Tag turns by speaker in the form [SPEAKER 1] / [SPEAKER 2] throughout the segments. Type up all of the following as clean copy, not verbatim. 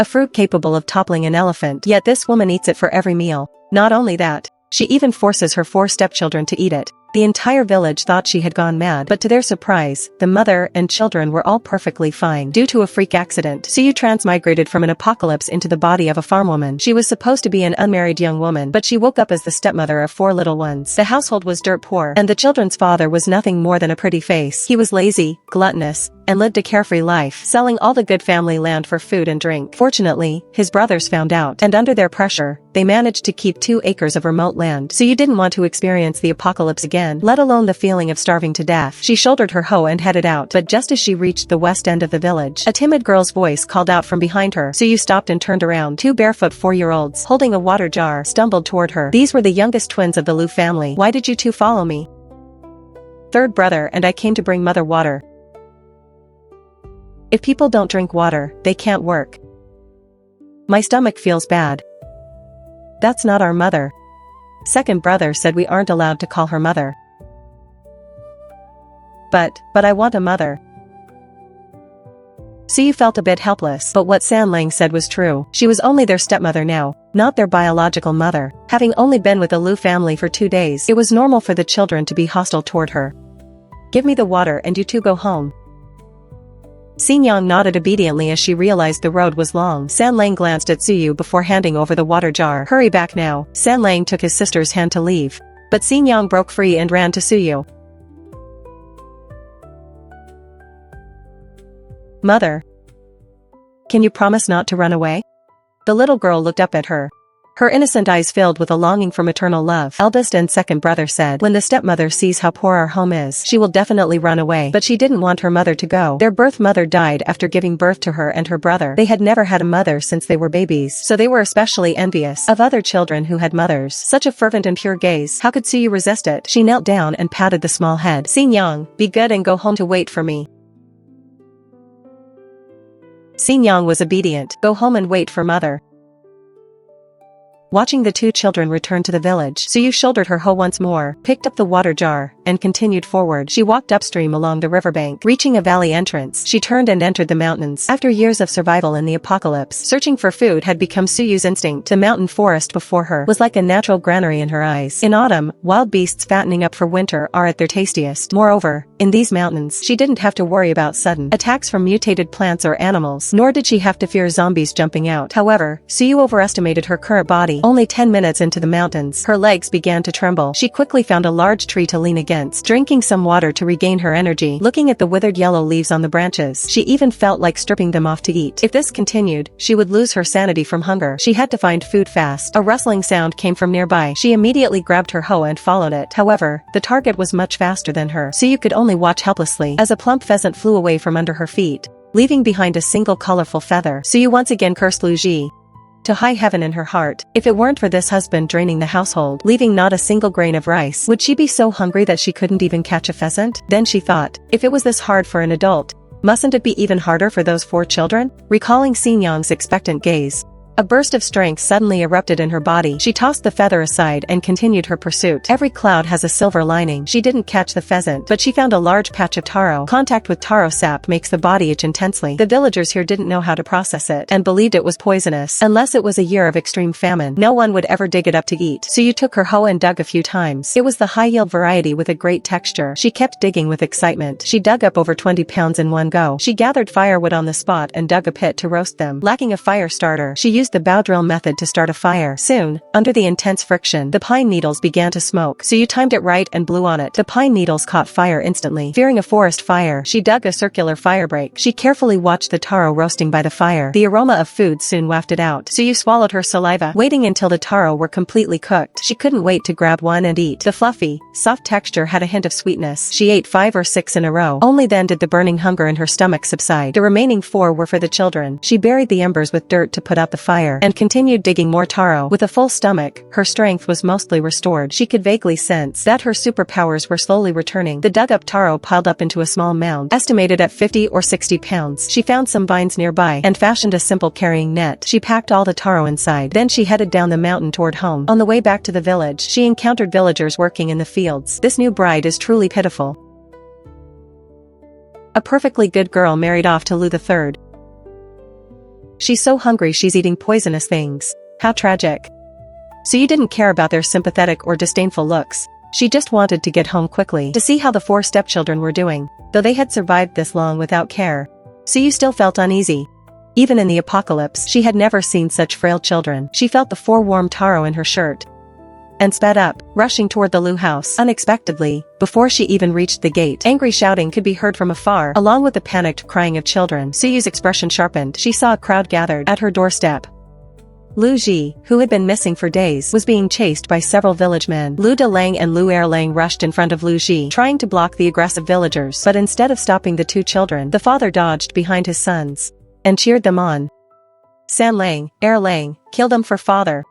[SPEAKER 1] A fruit capable of toppling an elephant, yet this woman eats it for every meal. Not only that, she even forces her 4 stepchildren to eat it. The entire village thought she had gone mad, but to their surprise, the mother and children were all perfectly fine due to a freak accident. Suyu transmigrated from an apocalypse into the body of a farmwoman. She was supposed to be an unmarried young woman, but she woke up as the stepmother of 4 little ones. The household was dirt poor, and the children's father was nothing more than a pretty face. He was lazy, gluttonous, and lived a carefree life, selling all the good family land for food and drink. Fortunately, his brothers found out, and under their pressure, they managed to keep 2 acres of remote land. Suyu didn't want to experience the apocalypse again, let alone the feeling of starving to death. She shouldered her hoe and headed out, but just as she reached the west end of the village, a timid girl's voice called out from behind her. Suyu stopped and turned around. 2 barefoot 4-year-olds, holding a water jar, stumbled toward her. These were the youngest twins of the Liu family. "Why did you 2 follow me?" "Third brother and I came to bring mother water. If people don't drink water, they can't work. My stomach feels bad." "That's not our mother." Second brother said we aren't allowed to call her mother. But I want a mother." Suyu felt a bit helpless, but what San Lang said was true. She was only their stepmother now, not their biological mother. Having only been with the Liu family for 2 days, it was normal for the children to be hostile toward her. "Give me the water and you 2 go home." Xin Yang nodded obediently as she realized the road was long. San Lang glanced at Suyu before handing over the water jar. "Hurry back now." San Lang took his sister's hand to leave, but Xin Yang broke free and ran to Suyu. "Mother, can you promise not to run away?" The little girl looked up at her. Her innocent eyes filled with a longing for maternal love. Eldest and second brother said, "When the stepmother sees how poor our home is, she will definitely run away." But she didn't want her mother to go. Their birth mother died after giving birth to her and her brother. They had never had a mother since they were babies, so they were especially envious of other children who had mothers. Such a fervent and pure gaze. How could Suyu resist it? She knelt down and patted the small head. "Xin Yang, be good and go home to wait for me." Xin Yang was obedient. "Go home and wait for mother." Watching the 2 children return to the village, Suyu shouldered her hoe once more, picked up the water jar, and continued forward. She walked upstream along the riverbank. Reaching a valley entrance, she turned and entered the mountains. After years of survival in the apocalypse, searching for food had become Suyu's instinct. The mountain forest before her was like a natural granary in her eyes. In autumn, wild beasts fattening up for winter are at their tastiest. Moreover, in these mountains, she didn't have to worry about sudden attacks from mutated plants or animals, nor did she have to fear zombies jumping out. However, Suyu overestimated her current body. Only 10 minutes into the mountains, her legs began to tremble. She quickly found a large tree to lean against, drinking some water to regain her energy. Looking at the withered yellow leaves on the branches, she even felt like stripping them off to eat. If this continued, she would lose her sanity from hunger. She had to find food fast. A rustling sound came from nearby. She immediately grabbed her hoe and followed it. However, the target was much faster than her, so you could only watch helplessly as a plump pheasant flew away from under her feet, leaving behind a single colorful feather. Suyu once again cursed Lu Ji to high heaven in her heart. If it weren't for this husband draining the household, leaving not a single grain of rice, would she be so hungry that she couldn't even catch a pheasant? Then she thought, if it was this hard for an adult, mustn't it be even harder for those 4 children? Recalling Xin Yang's expectant gaze, a burst of strength suddenly erupted in her body. She tossed the feather aside and continued her pursuit. Every cloud has a silver lining. She didn't catch the pheasant, but she found a large patch of taro. Contact with taro sap makes the body itch intensely. The villagers here didn't know how to process it, and believed it was poisonous. Unless it was a year of extreme famine, no one would ever dig it up to eat. So you took her hoe and dug a few times. It was the high-yield variety with a great texture. She kept digging with excitement. She dug up over 20 pounds in one go. She gathered firewood on the spot and dug a pit to roast them. Lacking a fire starter, she used the bow drill method to start a fire. Soon, under the intense friction, the pine needles began to smoke. So you timed it right and blew on it. The pine needles caught fire instantly. Fearing a forest fire, she dug a circular fire break. She carefully watched the taro roasting by the fire. The aroma of food soon wafted out. So you swallowed her saliva, waiting until the taro were completely cooked. She couldn't wait to grab one and eat. The fluffy, soft texture had a hint of sweetness. She ate 5 or 6 in a row. Only then did the burning hunger in her stomach subside. The remaining 4 were for the children. She buried the embers with dirt to put out the fire, and continued digging more taro. With a full stomach, her strength was mostly restored. She could vaguely sense that her superpowers were slowly returning. The dug-up taro piled up into a small mound, estimated at 50 or 60 pounds. She found some vines nearby, and fashioned a simple carrying net. She packed all the taro inside. Then she headed down the mountain toward home. On the way back to the village, she encountered villagers working in the fields. This new bride is truly pitiful. A perfectly good girl married off to Lu III. She's so hungry she's eating poisonous things. How tragic. So you didn't care about their sympathetic or disdainful looks. She just wanted to get home quickly to see how the 4 stepchildren were doing, though they had survived this long without care. So you still felt uneasy. Even in the apocalypse, she had never seen such frail children. She felt the forewarm taro in her shirt and sped up, rushing toward the Lu house. Unexpectedly, before she even reached the gate, angry shouting could be heard from afar, along with the panicked crying of children. Suyu's expression sharpened. She saw a crowd gathered at her doorstep. Lu Ji, who had been missing for days, was being chased by several village men. Lu De Lang and Lu Er Lang rushed in front of Lu Ji, trying to block the aggressive villagers, but instead of stopping the 2 children, the father dodged behind his sons and cheered them on. San Lang, Er Lang, kill them for father.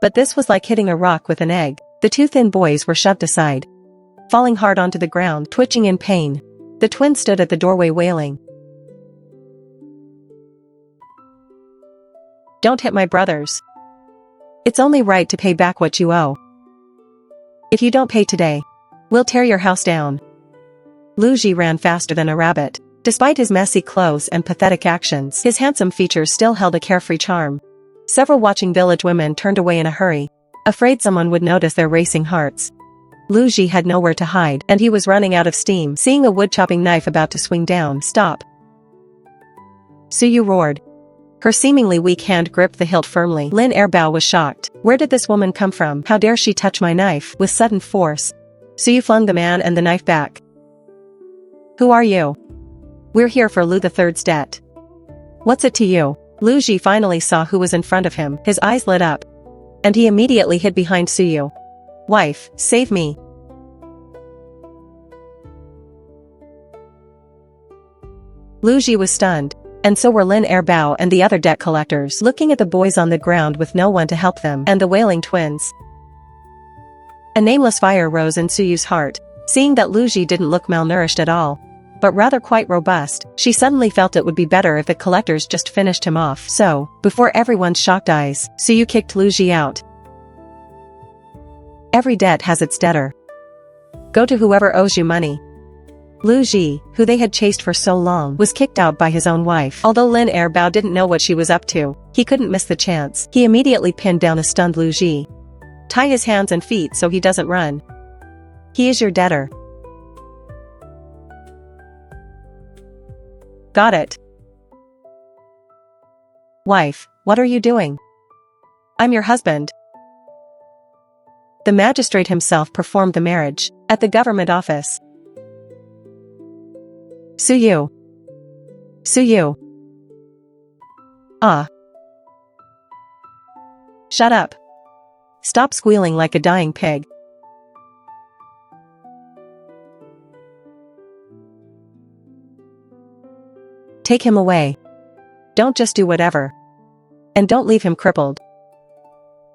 [SPEAKER 1] But this was like hitting a rock with an egg. The 2 thin boys were shoved aside, falling hard onto the ground, twitching in pain. The twins stood at the doorway wailing. Don't hit my brothers. It's only right to pay back what you owe. If you don't pay today, we'll tear your house down. Lu Ji ran faster than a rabbit. Despite his messy clothes and pathetic actions, his handsome features still held a carefree charm. Several watching village women turned away in a hurry, afraid someone would notice their racing hearts. Lu Ji had nowhere to hide, and he was running out of steam. Seeing a wood-chopping knife about to swing down, "Stop!" Suyu roared. Her seemingly weak hand gripped the hilt firmly. Lin Erbao was shocked. Where did this woman come from? How dare she touch my knife? With sudden force, Suyu flung the man and the knife back. Who are you? We're here for Lu III's debt. What's it to you? Lu Ji finally saw who was in front of him. His eyes lit up, and he immediately hid behind Suyu. Wife, save me. Lu Ji was stunned, and so were Lin Erbao and the other debt collectors, looking at the boys on the ground with no one to help them, and the wailing twins. A nameless fire rose in Suyu's heart, seeing that Lu Ji didn't look malnourished at all, but rather quite robust. She suddenly felt it would be better if the collectors just finished him off. So, before everyone's shocked eyes, Suyu kicked Lu Ji out. Every debt has its debtor. Go to whoever owes you money. Lu Ji, who they had chased for so long, was kicked out by his own wife. Although Lin Erbao didn't know what she was up to, he couldn't miss the chance. He immediately pinned down a stunned Lu Ji. Tie his hands and feet so he doesn't run. He is your debtor. Got it. Wife, what are you doing? I'm your husband. The magistrate himself performed the marriage at the government office. Suyu. Suyu. Ah. Shut up. Stop squealing like a dying pig. Take him away. Don't just do whatever. And don't leave him crippled.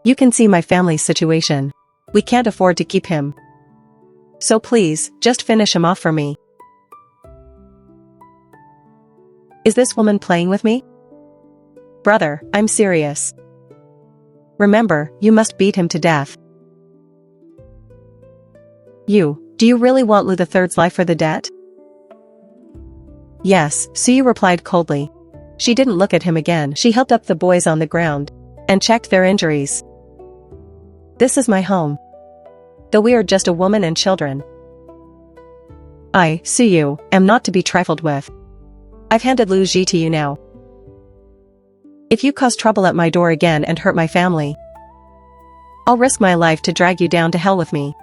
[SPEAKER 1] You can see my family's situation. We can't afford to keep him. So please, just finish him off for me. Is this woman playing with me? Brother, I'm serious. Remember, you must beat him to death. Do you really want Lu III's life for the debt? Yes, Suyu replied coldly. She didn't look at him again. She helped up the boys on the ground and checked their injuries. This is my home. Though we are just a woman and children. I, Suyu, am not to be trifled with. I've handed Lu Ji to you now. If you cause trouble at my door again and hurt my family, I'll risk my life to drag you down to hell with me.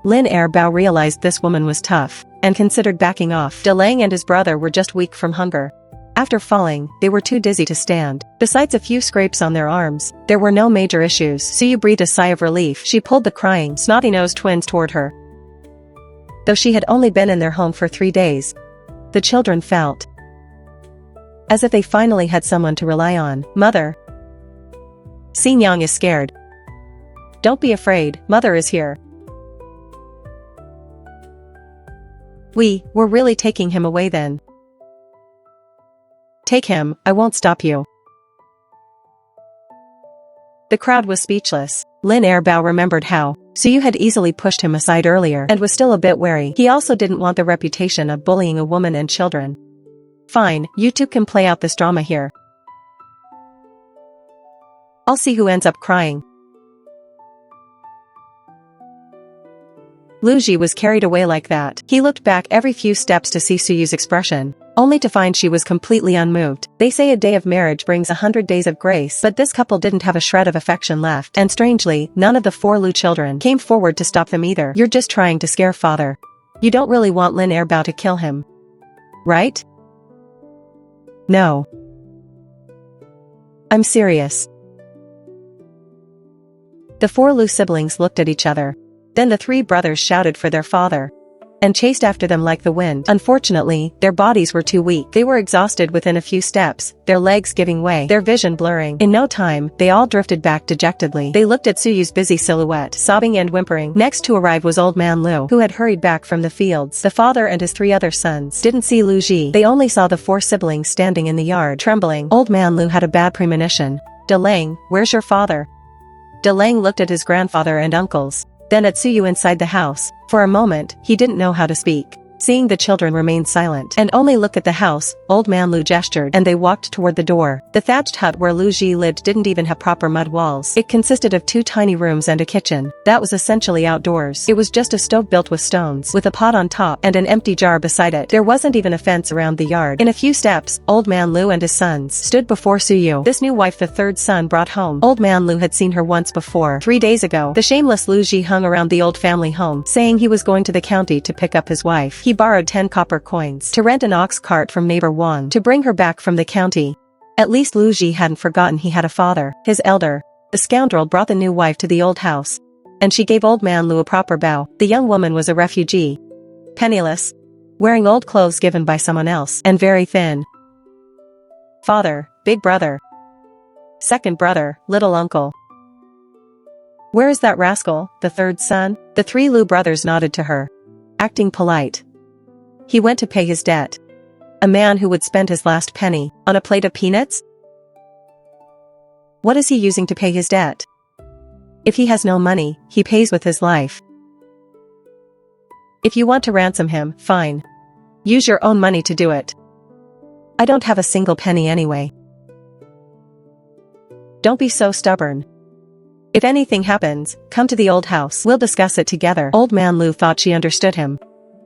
[SPEAKER 1] Lin Erbao realized this woman was tough, and considered backing off. De Lang and his brother were just weak from hunger. After falling, they were too dizzy to stand. Besides a few scrapes on their arms, there were no major issues. Suyu breathed a sigh of relief. She pulled the crying, snotty-nosed twins toward her. Though she had only been in their home for 3 days, the children felt as if they finally had someone to rely on. Mother. Xin Yang is scared. Don't be afraid, Mother is here. We're really taking him away then. Take him, I won't stop you. The crowd was speechless. Lin Erbao remembered how Suyu had easily pushed him aside earlier and was still a bit wary. He also didn't want the reputation of bullying a woman and children Fine, you two can play out this drama here. I'll see who ends up crying. Luji was carried away like that. He looked back every few steps to see Suyu's expression, only to find she was completely unmoved. They say a day of marriage brings 100 days of grace, but this couple didn't have a shred of affection left, and strangely, none of the 4 Lu children came forward to stop them either. You're just trying to scare father. You don't really want Lin Erbao to kill him, right? No. I'm serious. The 4 Lu siblings looked at each other. Then the 3 brothers shouted for their father and chased after them like the wind. Unfortunately, their bodies were too weak. They were exhausted within a few steps, their legs giving way, their vision blurring. In no time, they all drifted back dejectedly. They looked at Suyu's busy silhouette, sobbing and whimpering. Next to arrive was Old Man Lu, who had hurried back from the fields. The father and his 3 other sons didn't see Lu Ji. They only saw the 4 siblings standing in the yard, trembling. Old Man Lu had a bad premonition. De Lang, where's your father? De Lang looked at his grandfather and uncles, then at Suyu inside the house. For a moment, he didn't know how to speak. Seeing the children remain silent and only look at the house, Old Man Lu gestured and they walked toward the door. The thatched hut where Lu Ji lived didn't even have proper mud walls. It consisted of 2 tiny rooms and a kitchen that was essentially outdoors. It was just a stove built with stones, with a pot on top and an empty jar beside it. There wasn't even a fence around the yard. In a few steps, Old Man Lu and his sons stood before Suyu. This new wife the 3rd son brought home. Old Man Lu had seen her once before, 3 days ago. The shameless Lu Ji hung around the old family home, saying he was going to the county to pick up his wife. He borrowed 10 copper coins to rent an ox cart from neighbor Wan to bring her back from the county. At least Lu Ji hadn't forgotten he had a father. His elder, the scoundrel, brought the new wife to the old house, and she gave Old Man Lu a proper bow. The young woman was a refugee, penniless, wearing old clothes given by someone else, and very thin. Father, big brother, second brother, little uncle. Where is that rascal, the 3rd son? The 3 Lu brothers nodded to her, acting polite. He went to pay his debt. A man who would spend his last penny on a plate of peanuts? What is he using to pay his debt? If he has no money, he pays with his life. If you want to ransom him, fine. Use your own money to do it. I don't have a single penny anyway. Don't be so stubborn. If anything happens, come to the old house. We'll discuss it together. Old Man Lu thought she understood him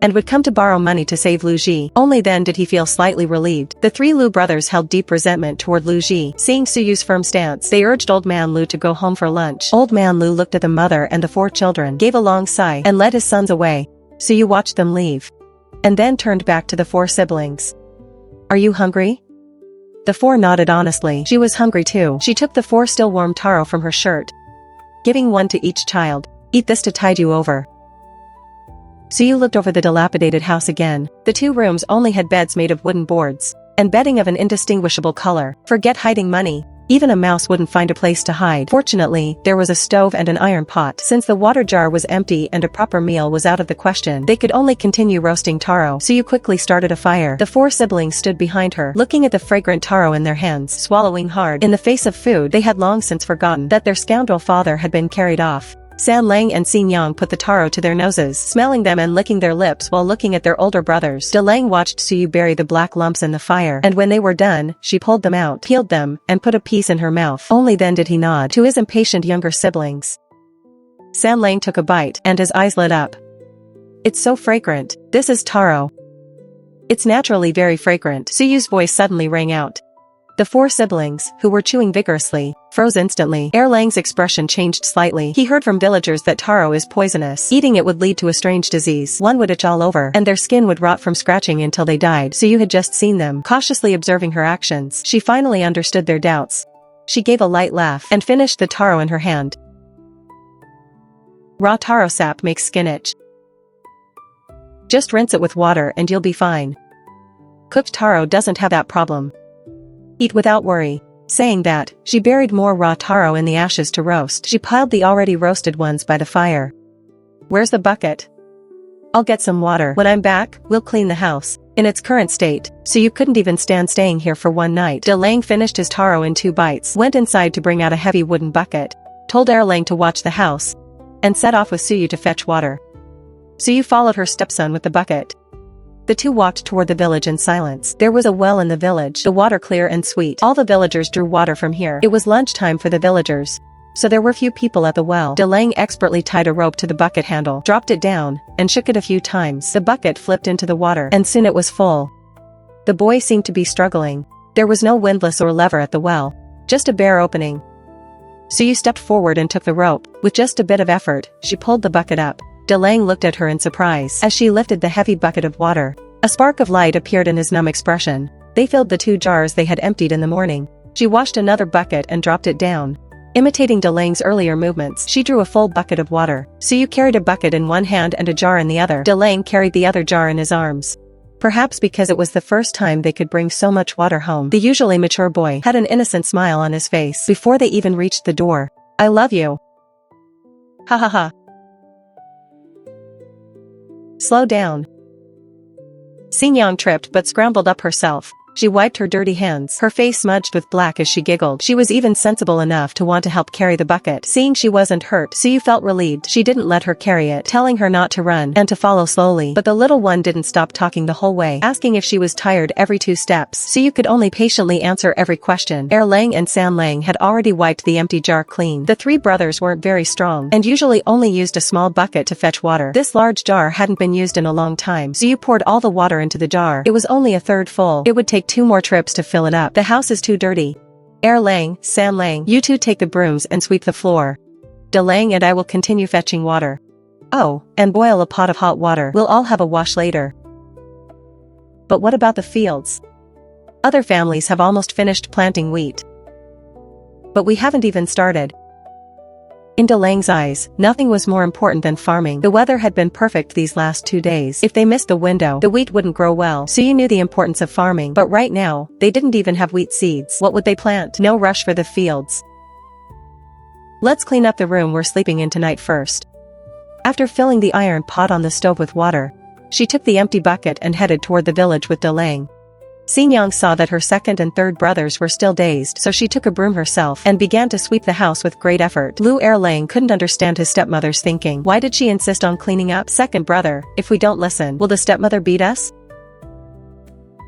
[SPEAKER 1] and would come to borrow money to save Lu Ji. Only then did he feel slightly relieved. The 3 Lu brothers held deep resentment toward Lu Ji. Seeing Suyu's firm stance, they urged Old Man Lu to go home for lunch. Old Man Lu looked at the mother and the 4 children, gave a long sigh, and led his sons away. Suyu watched them leave, and then turned back to the 4 siblings. Are you hungry? The 4 nodded honestly. She was hungry too. She took the 4 still warm taro from her shirt, giving one to each child. Eat this to tide you over. Suyu looked over the dilapidated house again. The 2 rooms only had beds made of wooden boards and bedding of an indistinguishable color. Forget hiding money. Even a mouse wouldn't find a place to hide. Fortunately, there was a stove and an iron pot. Since the water jar was empty and a proper meal was out of the question, they could only continue roasting taro. Suyu quickly started a fire. The 4 siblings stood behind her, looking at the fragrant taro in their hands, swallowing hard. In the face of food, they had long since forgotten that their scoundrel father had been carried off. San Lang and Xin Yang put the taro to their noses, smelling them and licking their lips while looking at their older brothers. De Lang watched Suyu bury the black lumps in the fire, and when they were done, she pulled them out, peeled them, and put a piece in her mouth. Only then did he nod to his impatient younger siblings. San Lang took a bite, and his eyes lit up. It's so fragrant. This is taro. It's naturally very fragrant. Suyu's voice suddenly rang out. The 4 siblings, who were chewing vigorously, froze instantly. Erlang's expression changed slightly. He heard from villagers that taro is poisonous. Eating it would lead to a strange disease. One would itch all over, and their skin would rot from scratching until they died. Suyu had just seen them, cautiously observing her actions. She finally understood their doubts. She gave a light laugh and finished the taro in her hand. Raw taro sap makes skin itch. Just rinse it with water and you'll be fine. Cooked taro doesn't have that problem. Eat without worry. Saying that, she buried more raw taro in the ashes to roast. She piled the already roasted ones by the fire. Where's the bucket? I'll get some water. When I'm back, we'll clean the house. In its current state, so you couldn't even stand staying here for one night. De Lang finished his taro in 2 bites, went inside to bring out a heavy wooden bucket, told Erlang to watch the house, and set off with Suyu to fetch water. Suyu followed her stepson with the bucket. The two walked toward the village in silence. There was a well in the village, the water clear and sweet. All the villagers drew water from here. It was lunchtime for the villagers, so there were few people at the well. Delang expertly tied a rope to the bucket handle, dropped it down, and shook it a few times. The bucket flipped into the water, and soon it was full. The boy seemed to be struggling. There was no windlass or lever at the well, just a bare opening. Suyu stepped forward and took the rope. With just a bit of effort, she pulled the bucket up. Delang looked at her in surprise. As she lifted the heavy bucket of water, a spark of light appeared in his numb expression. They filled the 2 jars they had emptied in the morning. She washed another bucket and dropped it down. Imitating Delang's earlier movements, she drew a full bucket of water. Suyu carried a bucket in one hand and a jar in the other. Delang carried the other jar in his arms. Perhaps because it was the first time they could bring so much water home, the usually mature boy had an innocent smile on his face before they even reached the door. "I love you." Ha ha ha. Slow down. Xingyang tripped but scrambled up herself. She wiped her dirty hands, her face smudged with black as she giggled. She was even sensible enough to want to help carry the bucket. Seeing she wasn't hurt, Suyu felt relieved. She didn't let her carry it, telling her not to run and to follow slowly. But the little one didn't stop talking the whole way, asking if she was tired every 2 steps. Suyu could only patiently answer every question. Lang and San Lang had already wiped the empty jar clean. The 3 brothers weren't very strong and usually only used a small bucket to fetch water. This large jar hadn't been used in a long time. Suyu poured all the water into the jar. It was only a third full. It would take 2 more trips to fill it up. The house is too dirty. Lang, San Lang, you 2 take the brooms and sweep the floor. Delang and I will continue fetching water. Oh, and boil a pot of hot water. We'll all have a wash later. But what about the fields? Other families have almost finished planting wheat. But we haven't even started. In Delang's eyes, nothing was more important than farming. The weather had been perfect these last 2 days. If they missed the window, the wheat wouldn't grow well. So you knew the importance of farming. But right now, they didn't even have wheat seeds. What would they plant? No rush for the fields. Let's clean up the room we're sleeping in tonight first. After filling the iron pot on the stove with water, she took the empty bucket and headed toward the village with Delang. Xingyang saw that her 2nd and 3rd brothers were still dazed, so she took a broom herself and began to sweep the house with great effort. Lang couldn't understand his stepmother's thinking. Why did she insist on cleaning up? "Second brother, if we don't listen, will the stepmother beat us?"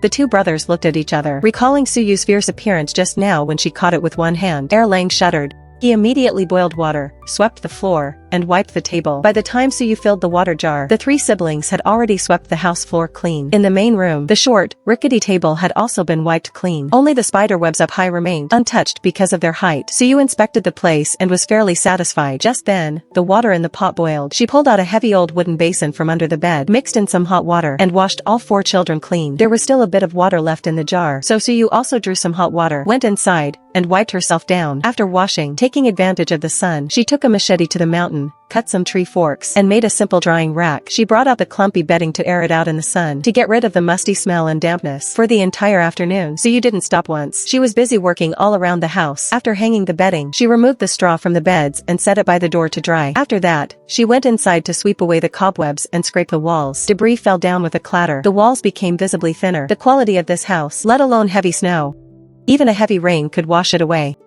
[SPEAKER 1] The 2 brothers looked at each other, recalling Suyu's fierce appearance just now when she caught it with one hand. Lang shuddered. He immediately boiled water, swept the floor, and wiped the table. By the time Suyu filled the water jar, the 3 siblings had already swept the house floor clean. In the main room, the short, rickety table had also been wiped clean. Only the spider webs up high remained untouched because of their height. Suyu inspected the place and was fairly satisfied. Just then, the water in the pot boiled. She pulled out a heavy old wooden basin from under the bed, mixed in some hot water, and washed all 4 children clean. There was still a bit of water left in the jar, so Suyu also drew some hot water, went inside, and wiped herself down. After washing, taking advantage of the sun, she took a machete to the mountain, cut some tree forks, and made a simple drying rack. She brought out the clumpy bedding to air it out in the sun, to get rid of the musty smell and dampness. For the entire afternoon, Suyu didn't stop once. She was busy working all around the house. After hanging the bedding, she removed the straw from the beds and set it by the door to dry. After that, she went inside to sweep away the cobwebs and scrape the walls. Debris fell down with a clatter. The walls became visibly thinner. The quality of this house, let alone heavy snow, even a heavy rain could wash it away.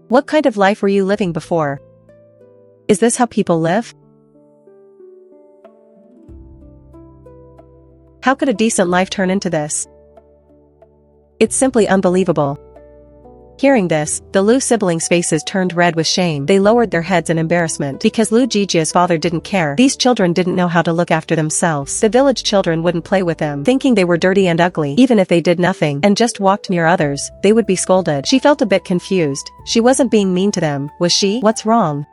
[SPEAKER 1] What kind of life were you living before? Is this how people live? How could a decent life turn into this? It's simply unbelievable. Hearing this, the Lu siblings' faces turned red with shame. They lowered their heads in embarrassment because Lu Jijia's father didn't care. These children didn't know how to look after themselves. The village children wouldn't play with them, thinking they were dirty and ugly. Even if they did nothing and just walked near others, they would be scolded. She felt a bit confused. She wasn't being mean to them, was she? What's wrong?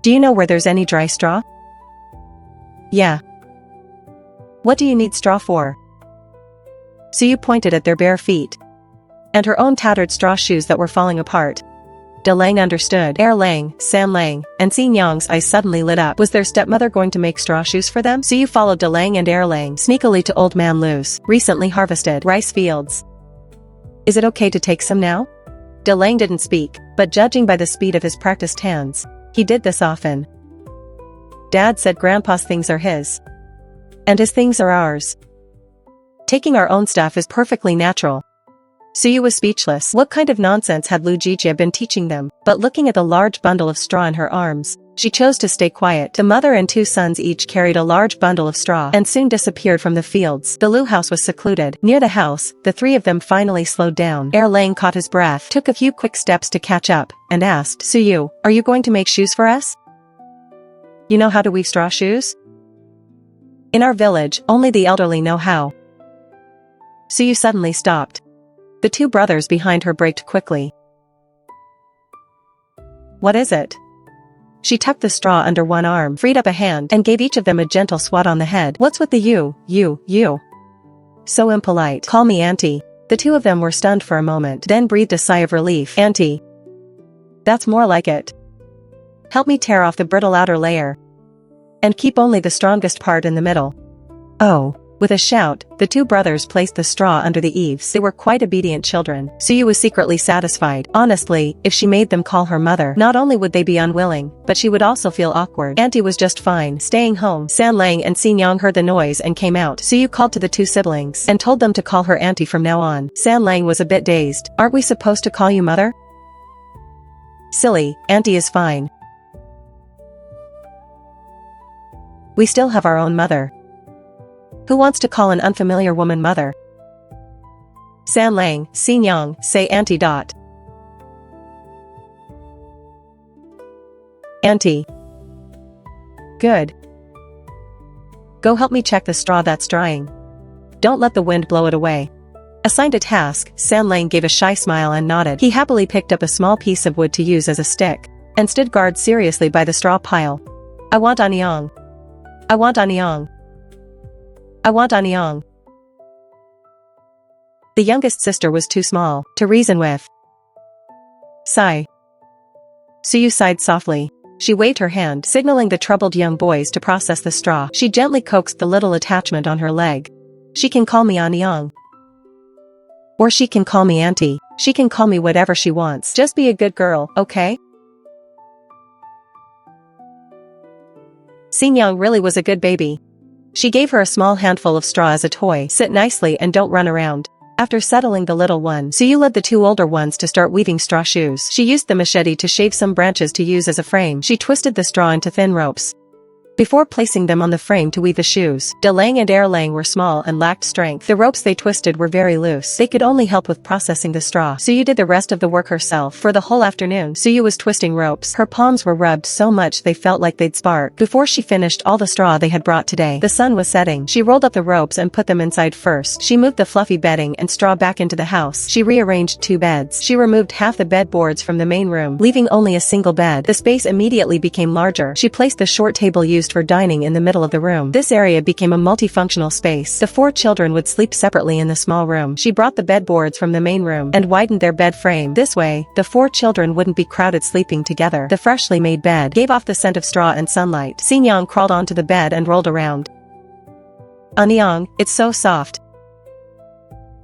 [SPEAKER 1] Do you know where there's any dry straw? Yeah. What do you need straw for? Suyu pointed at their bare feet and her own tattered straw shoes that were falling apart. Delang understood. Lang, San Lang, and Xingyang's eyes suddenly lit up. Was their stepmother going to make straw shoes for them? Suyu followed Delang and Lang sneakily to Old Man Lu's recently harvested rice fields. Is it okay to take some now? Delang didn't speak, but judging by the speed of his practiced hands, he did this often. Dad said Grandpa's things are his, and his things are ours. Taking our own stuff is perfectly natural. Suyu was speechless. What kind of nonsense had Lu Jijia been teaching them? But looking at the large bundle of straw in her arms, She chose to stay quiet. The mother and two sons each carried a large bundle of straw and soon disappeared from the fields. The Lu house was secluded. Near the house, the three of them finally slowed down. Lang caught his breath, took a few quick steps to catch up, and asked, Suyu, are you going to make shoes for us? You know how to weave straw shoes? In our village, only the elderly know how. Suyu suddenly stopped. The two brothers behind her braked quickly. What is it? She tucked the straw under one arm, freed up a hand, and gave each of them a gentle swat on the head. What's with the you? So impolite. Call me auntie. The two of them were stunned for a moment, then breathed a sigh of relief. Auntie. That's more like it. Help me tear off the brittle outer layer. And keep only the strongest part in the middle. Oh. With a shout, the two brothers placed the straw under the eaves. They were quite obedient children. Suyu was secretly satisfied. Honestly, if she made them call her mother, not only would they be unwilling, but she would also feel awkward. Auntie was just fine, staying home. San Lang and Xin Yang heard the noise and came out. Suyu called to the two siblings and told them to call her auntie from now on. San Lang was a bit dazed. Aren't we supposed to call you mother? Silly, auntie is fine. We still have our own mother. Who wants to call an unfamiliar woman mother? San Lang, Xin Yang, say auntie. Auntie. Good. Go help me check the straw that's drying. Don't let the wind blow it away. Assigned a task, San Lang gave a shy smile and nodded. He happily picked up a small piece of wood to use as a stick, and stood guard seriously by the straw pile. I want Anyang. I want Anyang. I want Anyang. The youngest sister was too small to reason with. Sigh. Suyu sighed softly. She waved her hand, signaling the troubled young boys to process the straw. She gently coaxed the little attachment on her leg. She can call me Anyang. Or she can call me auntie. She can call me whatever she wants. Just be a good girl, okay? Xin Yang really was a good baby. She gave her a small handful of straw as a toy. Sit nicely and don't run around. After settling the little one, Suyu led the two older ones to start weaving straw shoes. She used the machete to shave some branches to use as a frame. She twisted the straw into thin ropes before placing them on the frame to weave the shoes. Lang and Lang were small and lacked strength. The ropes they twisted were very loose. They could only help with processing the straw. Suyu did the rest of the work herself. For the whole afternoon, Suyu was twisting ropes. Her palms were rubbed so much they felt like they'd spark. Before she finished all the straw they had brought today, the sun was setting. She rolled up the ropes and put them inside first. She moved the fluffy bedding and straw back into the house. She rearranged two beds. She removed half the bed boards from the main room, leaving only a single bed. The space immediately became larger. She placed the short table used for dining in the middle of the room. This area became a multifunctional space. The four children would sleep separately in the small room. She brought the bed boards from the main room and widened their bed frame. This way, the four children wouldn't be crowded sleeping together. The freshly made bed gave off the scent of straw and sunlight. Xin Yang crawled onto the bed and rolled around. Anyang, it's so soft.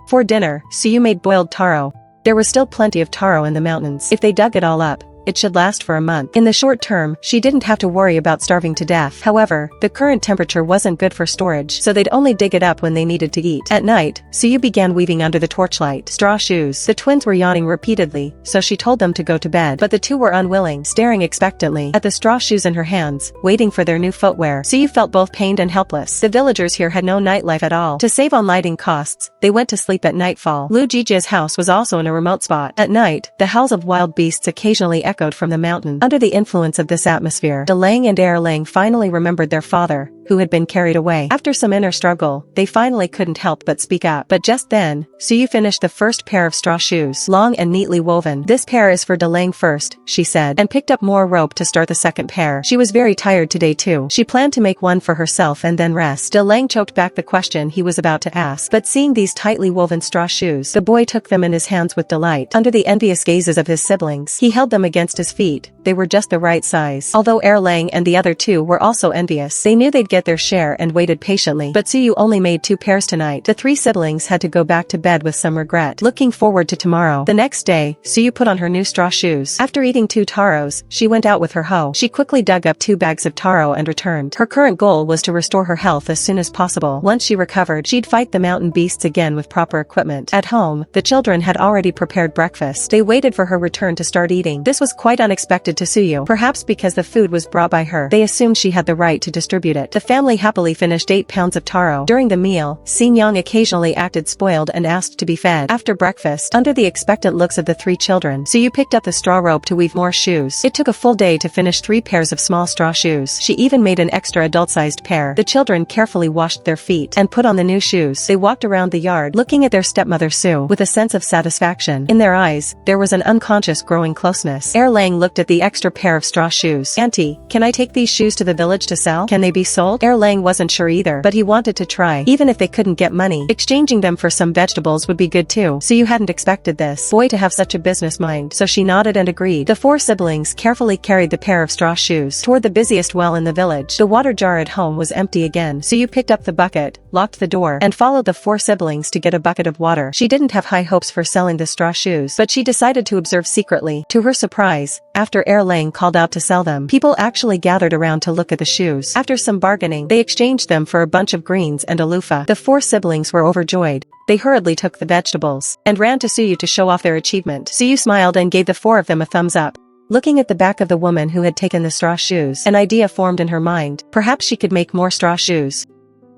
[SPEAKER 1] For dinner, Suyu made boiled taro. There was still plenty of taro in the mountains. If they dug it all up, it should last for a month. In the short term, she didn't have to worry about starving to death. However, the current temperature wasn't good for storage, so they'd only dig it up when they needed to eat. At night, Suyu began weaving under the torchlight. Straw shoes. The twins were yawning repeatedly, so she told them to go to bed. But the two were unwilling, staring expectantly at the straw shoes in her hands, waiting for their new footwear. Suyu felt both pained and helpless. The villagers here had no nightlife at all. To save on lighting costs, they went to sleep at nightfall. Lu Jijia's house was also in a remote spot. At night, the howls of wild beasts occasionally echoed from the mountain. Under the influence of this atmosphere, Lang and Lang finally remembered their father, who had been carried away. After some inner struggle, they finally couldn't help but speak up. But just then, Suyu finished the first pair of straw shoes, long and neatly woven. This pair is for Lang first, she said, and picked up more rope to start the second pair. She was very tired today too. She planned to make one for herself and then rest. Lang choked back the question he was about to ask, but seeing these tightly woven straw shoes, the boy took them in his hands with delight. Under the envious gazes of his siblings, he held them against his feet. They were just the right size. Although Lang and the other two were also envious, they knew they'd get get their share and waited patiently. But Suyu only made 2 pairs tonight. The 3 siblings had to go back to bed with some regret, looking forward to tomorrow. The next day, Suyu put on her new straw shoes. After eating 2 taros, she went out with her hoe. She quickly dug up 2 bags of taro and returned. Her current goal was to restore her health as soon as possible. Once she recovered, she'd fight the mountain beasts again with proper equipment. At home, the children had already prepared breakfast. They waited for her return to start eating. This was quite unexpected to Suyu. Perhaps because the food was brought by her, they assumed she had the right to distribute it. The family happily finished 8 pounds of taro. During the meal, Xingyang occasionally acted spoiled and asked to be fed. After breakfast, under the expectant looks of the 3 children, Suyu picked up the straw rope to weave more shoes. It took a full day to finish 3 pairs of small straw shoes. She even made an extra adult-sized pair. The children carefully washed their feet and put on the new shoes. They walked around the yard, looking at their stepmother Sue with a sense of satisfaction. In their eyes, there was an unconscious growing closeness. Lang looked at the extra pair of straw shoes. "Auntie, can I take these shoes to the village to sell? Can they be sold?" Lang wasn't sure either, but he wanted to try. Even if they couldn't get money, exchanging them for some vegetables would be good too. So you hadn't expected this boy to have such a business mind, so she nodded and agreed. The 4 siblings carefully carried the pair of straw shoes toward the busiest well in the village. The water jar at home was empty again, so you picked up the bucket, locked the door, and followed the 4 siblings to get a bucket of water. She didn't have high hopes for selling the straw shoes, but she decided to observe secretly. To her surprise, after Lang called out to sell them, people actually gathered around to look at the shoes. After some bargaining, they exchanged them for a bunch of greens and a loofah. The 4 siblings were overjoyed. They hurriedly took the vegetables and ran to Suyu to show off their achievement. Suyu smiled and gave the 4 of them a thumbs up. Looking at the back of the woman who had taken the straw shoes, an idea formed in her mind. Perhaps she could make more straw shoes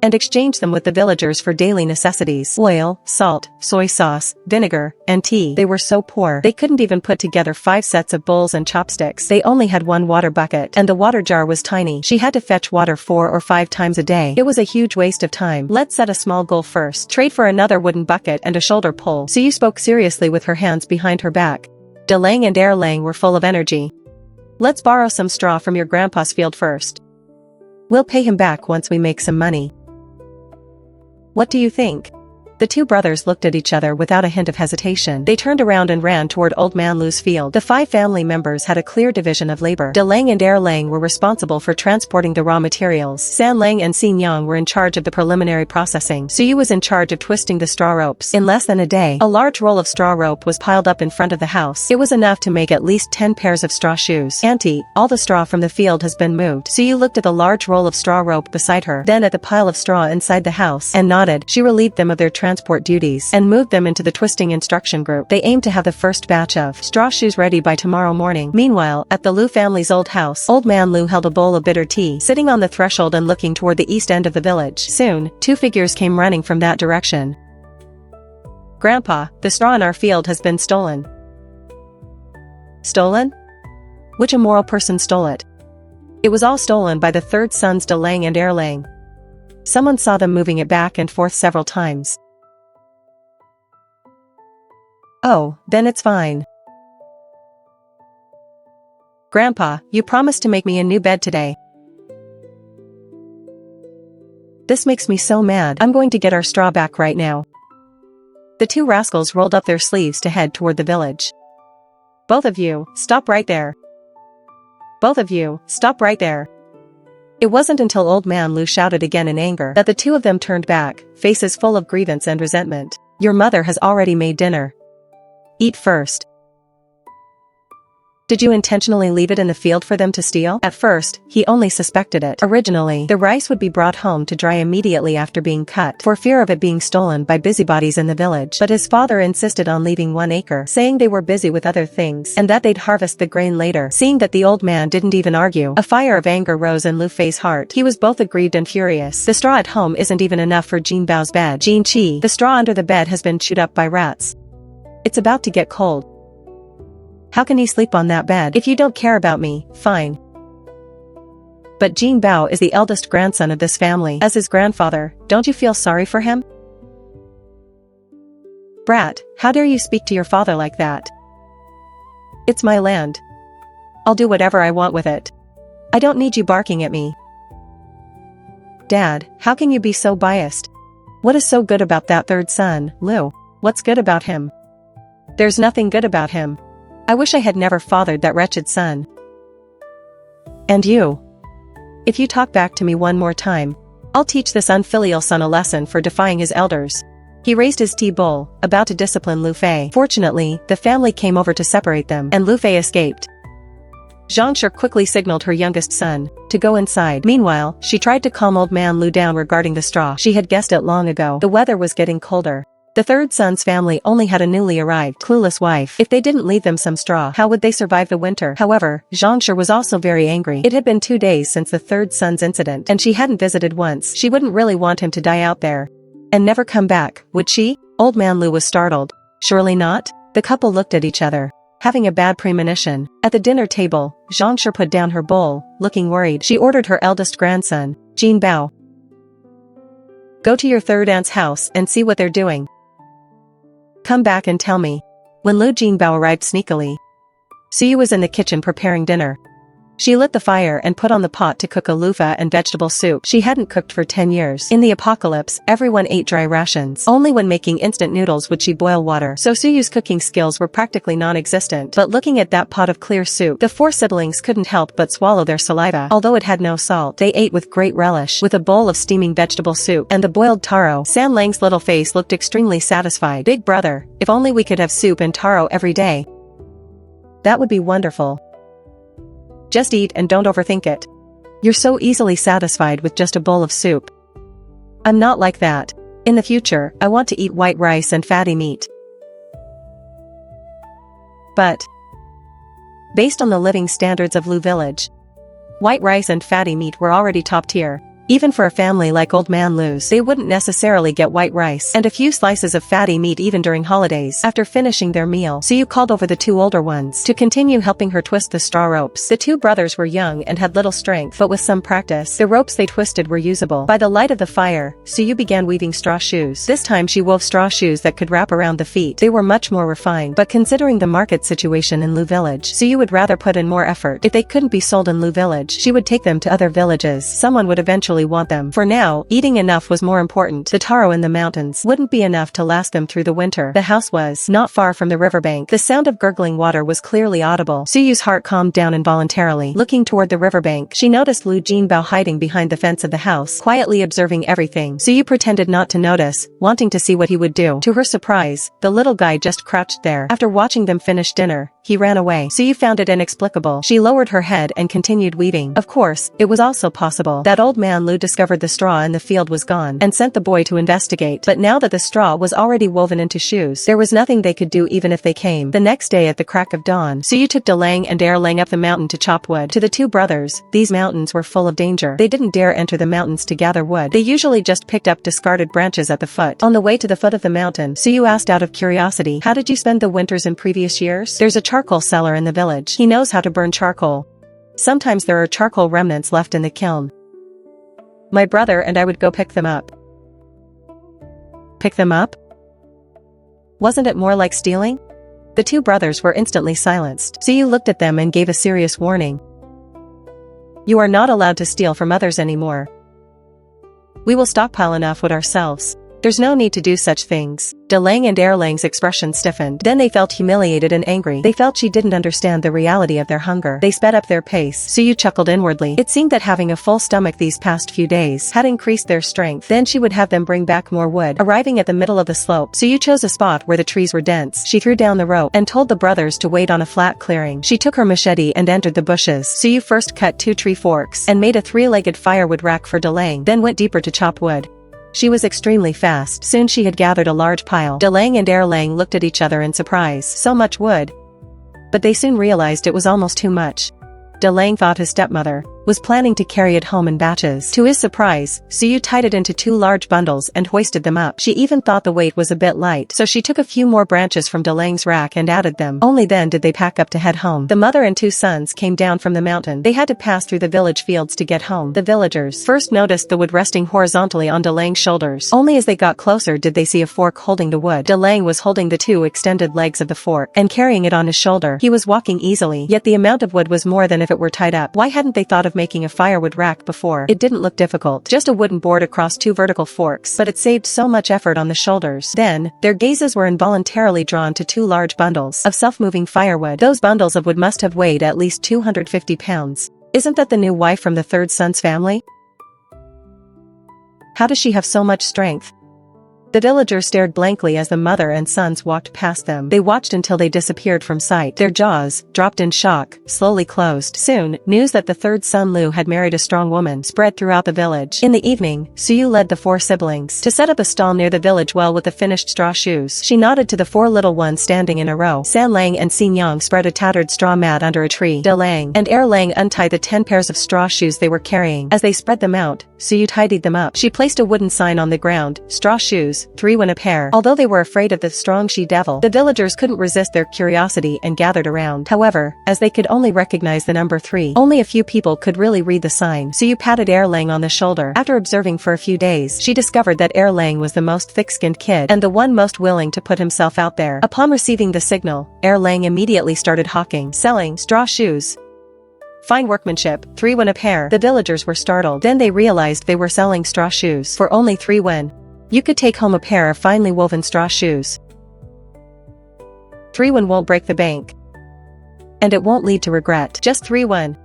[SPEAKER 1] and exchange them with the villagers for daily necessities. Oil, salt, soy sauce, vinegar, and tea. They were so poor, they couldn't even put together 5 sets of bowls and chopsticks. They only had 1 water bucket, and the water jar was tiny. She had to fetch water 4 or 5 times a day. It was a huge waste of time. Let's set a small goal first. Trade for another wooden bucket and a shoulder pole. Suyu spoke seriously with her hands behind her back. Lang and Lang were full of energy. Let's borrow some straw from your grandpa's field first. We'll pay him back once we make some money. What do you think? The 2 brothers looked at each other without a hint of hesitation. They turned around and ran toward Old Man Lu's field. The 5 family members had a clear division of labor. Lang and Lang were responsible for transporting the raw materials. San Lang and Xin Yang were in charge of the preliminary processing. Suyu was in charge of twisting the straw ropes. In less than a day, a large roll of straw rope was piled up in front of the house. It was enough to make at least 10 pairs of straw shoes. "Auntie, all the straw from the field has been moved." Suyu looked at the large roll of straw rope beside her, then at the pile of straw inside the house, and nodded. She relieved them of their transport duties and moved them into the twisting instruction group. They aimed to have the first batch of straw shoes ready by tomorrow morning. Meanwhile, at the Lu family's old house, Old Man Lu held a bowl of bitter tea, sitting on the threshold and looking toward the east end of the village. Soon, 2 figures came running from that direction. "Grandpa, the straw in our field has been stolen." "Stolen? Which immoral person stole it?" "It was all stolen by the 3rd sons Lang and Lang. Someone saw them moving it back and forth several times." "Oh, then it's fine. Grandpa, you promised to make me a new bed today." "This makes me so mad. I'm going to get our straw back right now." The 2 rascals rolled up their sleeves to head toward the village. "Both of you, stop right there. Both of you, stop right there." It wasn't until Old Man Lu shouted again in anger that the 2 of them turned back, faces full of grievance and resentment. "Your mother has already made dinner. Eat first." "Did you intentionally leave it in the field for them to steal?" At first, he only suspected it. Originally, the rice would be brought home to dry immediately after being cut, for fear of it being stolen by busybodies in the village. But his father insisted on leaving 1 acre, saying they were busy with other things, and that they'd harvest the grain later. Seeing that the old man didn't even argue, a fire of anger rose in Lu Fei's heart. He was both aggrieved and furious. The straw at home isn't even enough for Jin Bao's bed. Jin Qi, the straw under the bed has been chewed up by rats. It's about to get cold. How can he sleep on that bed? If you don't care about me, fine. But Jin Bao is the eldest grandson of this family. As his grandfather, don't you feel sorry for him? Brat, how dare you speak to your father like that? It's my land. I'll do whatever I want with it. I don't need you barking at me. Dad, how can you be so biased? What is so good about that 3rd son, Lu? What's good about him? There's nothing good about him. I wish I had never fathered that wretched son. And you? If you talk back to me one more time, I'll teach this unfilial son a lesson for defying his elders. He raised his tea bowl, about to discipline Lu Fei. Fortunately, the family came over to separate them, and Lu Fei escaped. Zhang Shi quickly signaled her youngest son to go inside. Meanwhile, she tried to calm old man Lu down regarding the straw. She had guessed it long ago. The weather was getting colder. The third son's family only had a newly arrived, clueless wife. If they didn't leave them some straw, how would they survive the winter? However, Zhang Shi was also very angry. It had been 2 days since the third son's incident, and she hadn't visited once. She wouldn't really want him to die out there and never come back, would she? Old man Lu was startled. Surely not? The couple looked at each other, having a bad premonition. At the dinner table, Zhang Shi put down her bowl, looking worried. She ordered her eldest grandson, Jin Bao, go to your third aunt's house and see what they're doing. Come back and tell me. When Lu Jinbao arrived sneakily, Suyu was in the kitchen preparing dinner. She lit the fire and put on the pot to cook a loofah and vegetable soup. She hadn't cooked for 10 years. In the apocalypse, everyone ate dry rations. Only when making instant noodles would she boil water. So Suyu's cooking skills were practically non-existent. But looking at that pot of clear soup, the 4 siblings couldn't help but swallow their saliva. Although it had no salt, they ate with great relish. With a bowl of steaming vegetable soup and the boiled taro, San Lang's little face looked extremely satisfied. Big brother, if only we could have soup and taro every day. That would be wonderful. Just eat and don't overthink it. You're so easily satisfied with just a bowl of soup. I'm not like that. In the future, I want to eat white rice and fatty meat. But based on the living standards of Lu Village, white rice and fatty meat were already top tier. Even for a family like Old Man Lu's, they wouldn't necessarily get white rice and a few slices of fatty meat even during holidays. After finishing their meal, Suyu called over the 2 older ones to continue helping her twist the straw ropes. The 2 brothers were young and had little strength, but with some practice, the ropes they twisted were usable. By the light of the fire, Suyu began weaving straw shoes. This time she wove straw shoes that could wrap around the feet. They were much more refined, but considering the market situation in Lu Village, Suyu would rather put in more effort. If they couldn't be sold in Lu Village, she would take them to other villages. Someone would eventually want them. For now, eating enough was more important. The taro in the mountains wouldn't be enough to last them through the winter. The house was not far from the riverbank. The sound of gurgling water was clearly audible. Suyu's heart calmed down involuntarily. Looking toward the riverbank, she noticed Lu Jinbao hiding behind the fence of the house, quietly observing everything. Suyu pretended not to notice, wanting to see what he would do. To her surprise, the little guy just crouched there. After watching them finish dinner, he ran away. Suyu found it inexplicable. She lowered her head and continued weaving. Of course, it was also possible that Old Man Lu discovered the straw in the field was gone and sent the boy to investigate. But now that the straw was already woven into shoes, there was nothing they could do even if they came. The next day at the crack of dawn, Suyu took Delang and Erlang up the mountain to chop wood. To the 2 brothers, these mountains were full of danger. They didn't dare enter the mountains to gather wood. They usually just picked up discarded branches at the foot. On the way to the foot of the mountain, Suyu asked out of curiosity, how did you spend the winters in previous years? There's a charcoal seller in the village. He knows how to burn charcoal. Sometimes there are charcoal remnants left in the kiln. My brother and I would go pick them up. Pick them up? Wasn't it more like stealing? The 2 brothers were instantly silenced. Suyu looked at them and gave a serious warning. You are not allowed to steal from others anymore. We will stockpile enough wood ourselves. There's no need to do such things. Delang and Erlang's expression stiffened. Then they felt humiliated and angry. They felt she didn't understand the reality of their hunger. They sped up their pace. Suyu chuckled inwardly. It seemed that having a full stomach these past few days had increased their strength. Then she would have them bring back more wood. Arriving at the middle of the slope, Suyu chose a spot where the trees were dense. She threw down the rope and told the brothers to wait on a flat clearing. She took her machete and entered the bushes. Suyu first cut 2 tree forks and made a 3-legged firewood rack for Delang, then went deeper to chop wood. She was extremely fast. Soon she had gathered a large pile. Delang and Erlang looked at each other in surprise. So much wood. But they soon realized it was almost too much. Delang thought his stepmother was planning to carry it home in batches. To his surprise, Suyu tied it into 2 large bundles and hoisted them up. She even thought the weight was a bit light, so she took a few more branches from Delang's rack and added them. Only then did they pack up to head home. The mother and 2 sons came down from the mountain. They had to pass through the village fields to get home. The villagers first noticed the wood resting horizontally on Delang's shoulders. Only as they got closer did they see a fork holding the wood. Delang was holding the 2 extended legs of the fork and carrying it on his shoulder. He was walking easily, yet the amount of wood was more than if it were tied up. Why hadn't they thought of making a firewood rack before? It didn't look difficult. Just a wooden board across 2 vertical forks, but it saved so much effort on the shoulders. Then, their gazes were involuntarily drawn to 2 large bundles of self-moving firewood. Those bundles of wood must have weighed at least 250 pounds. Isn't that the new wife from the third son's family? How does she have so much strength? The villagers stared blankly as the mother and sons walked past them. They watched until they disappeared from sight. Their jaws, dropped in shock, slowly closed. Soon, news that the third son Lu had married a strong woman spread throughout the village. In the evening, Suyu led the 4 siblings to set up a stall near the village well with the finished straw shoes. She nodded to the 4 little ones standing in a row. San Lang and Xin Yang spread a tattered straw mat under a tree. De Lang and Er Lang untied the 10 pairs of straw shoes they were carrying. As they spread them out, Suyu tidied them up. She placed a wooden sign on the ground, straw shoes, 3 when a pair. Although they were afraid of the strong she-devil, the villagers couldn't resist their curiosity and gathered around. However, as they could only recognize the number 3, only a few people could really read the sign. Suyu patted Erlang on the shoulder. After observing for a few days, she discovered that Erlang was the most thick-skinned kid and the one most willing to put himself out there. Upon receiving the signal, Erlang immediately started hawking, selling straw shoes. Fine workmanship, 3 when a pair. The villagers were startled. Then they realized they were selling straw shoes for only 3 when. You could take home a pair of finely woven straw shoes. 3 when won't break the bank. And it won't lead to regret. Just 3 when.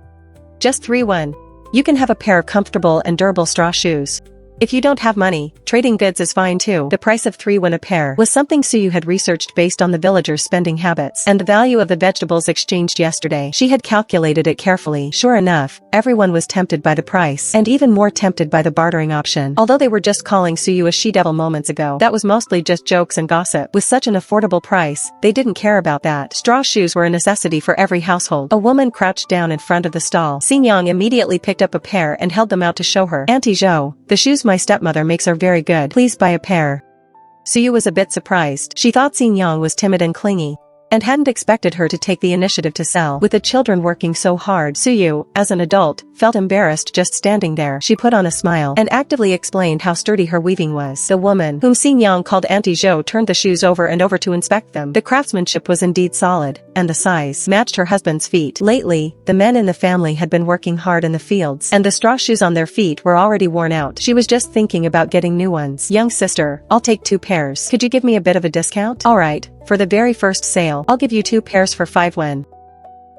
[SPEAKER 1] Just 3 when. You can have a pair of comfortable and durable straw shoes. If you don't have money, trading goods is fine too. The price of 3 when a pair was something Suyu had researched based on the villagers' spending habits and the value of the vegetables exchanged yesterday. She had calculated it carefully. Sure enough, everyone was tempted by the price and even more tempted by the bartering option. Although they were just calling Suyu a she-devil moments ago, that was mostly just jokes and gossip. With such an affordable price, they didn't care about that. Straw shoes were a necessity for every household. A woman crouched down in front of the stall. Xin Yang immediately picked up a pair and held them out to show her. Auntie Zhou, the shoes my stepmother makes are very good. Please buy a pair. Suyu was a bit surprised. She thought Xin Yang was timid and clingy, and hadn't expected her to take the initiative to sell. With the children working so hard, Suyu, as an adult, felt embarrassed just standing there. She put on a smile and actively explained how sturdy her weaving was. The woman, whom Xin Yang called Auntie Zhou, turned the shoes over and over to inspect them. The craftsmanship was indeed solid, and the size matched her husband's feet. Lately, the men in the family had been working hard in the fields, and the straw shoes on their feet were already worn out. She was just thinking about getting new ones. Young sister, I'll take 2 pairs. Could you give me a bit of a discount? Alright. For the very first sale, I'll give you 2 pairs for 5 when.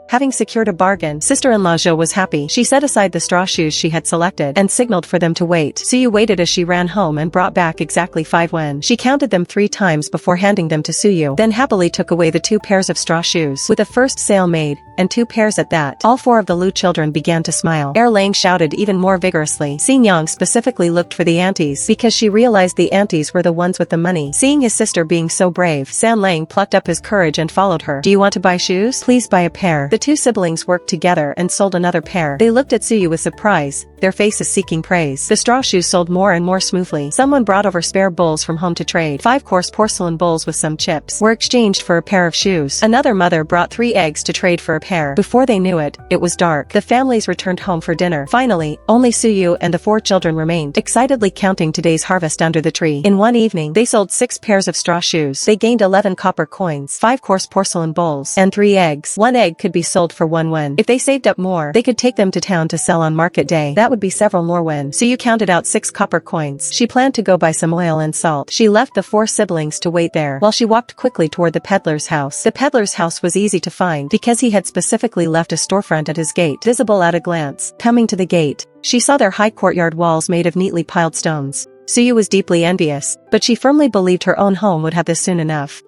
[SPEAKER 1] Having secured a bargain, sister-in-law Zhou was happy. She set aside the straw shoes she had selected and signaled for them to wait. Suyu waited as she ran home and brought back exactly 5 when. She counted them 3 times before handing them to Suyu, then happily took away the 2 pairs of straw shoes. With the first sale made, and 2 pairs at that, all 4 of the Lu children began to smile. Erlang shouted even more vigorously. Xin Yang specifically looked for the aunties because she realized the aunties were the ones with the money. Seeing his sister being so brave, San Lang plucked up his courage and followed her. Do you want to buy shoes? Please buy a pair. The 2 siblings worked together and sold another pair. They looked at Suyu with surprise, their faces seeking praise. The straw shoes sold more and more smoothly. Someone brought over spare bowls from home to trade. 5-course porcelain bowls with some chips were exchanged for a pair of shoes. Another mother brought 3 eggs to trade for a pair. Before they knew it, it was dark. The families returned home for dinner. Finally, only Suyu and the 4 children remained, excitedly counting today's harvest under the tree. In one evening, they sold 6 pairs of straw shoes. They gained 11 copper coins, 5-course porcelain bowls, and 3 eggs. 1 egg could be sold for 1 when. If they saved up more, they could take them to town to sell on market day. That would be several more when. Suyu counted out 6 copper coins. She planned to go buy some oil and salt. She left the 4 siblings to wait there, while she walked quickly toward the peddler's house. The peddler's house was easy to find because he had specifically left a storefront at his gate, visible at a glance. Coming to the gate, she saw their high courtyard walls made of neatly piled stones. Suyu was deeply envious, but she firmly believed her own home would have this soon enough.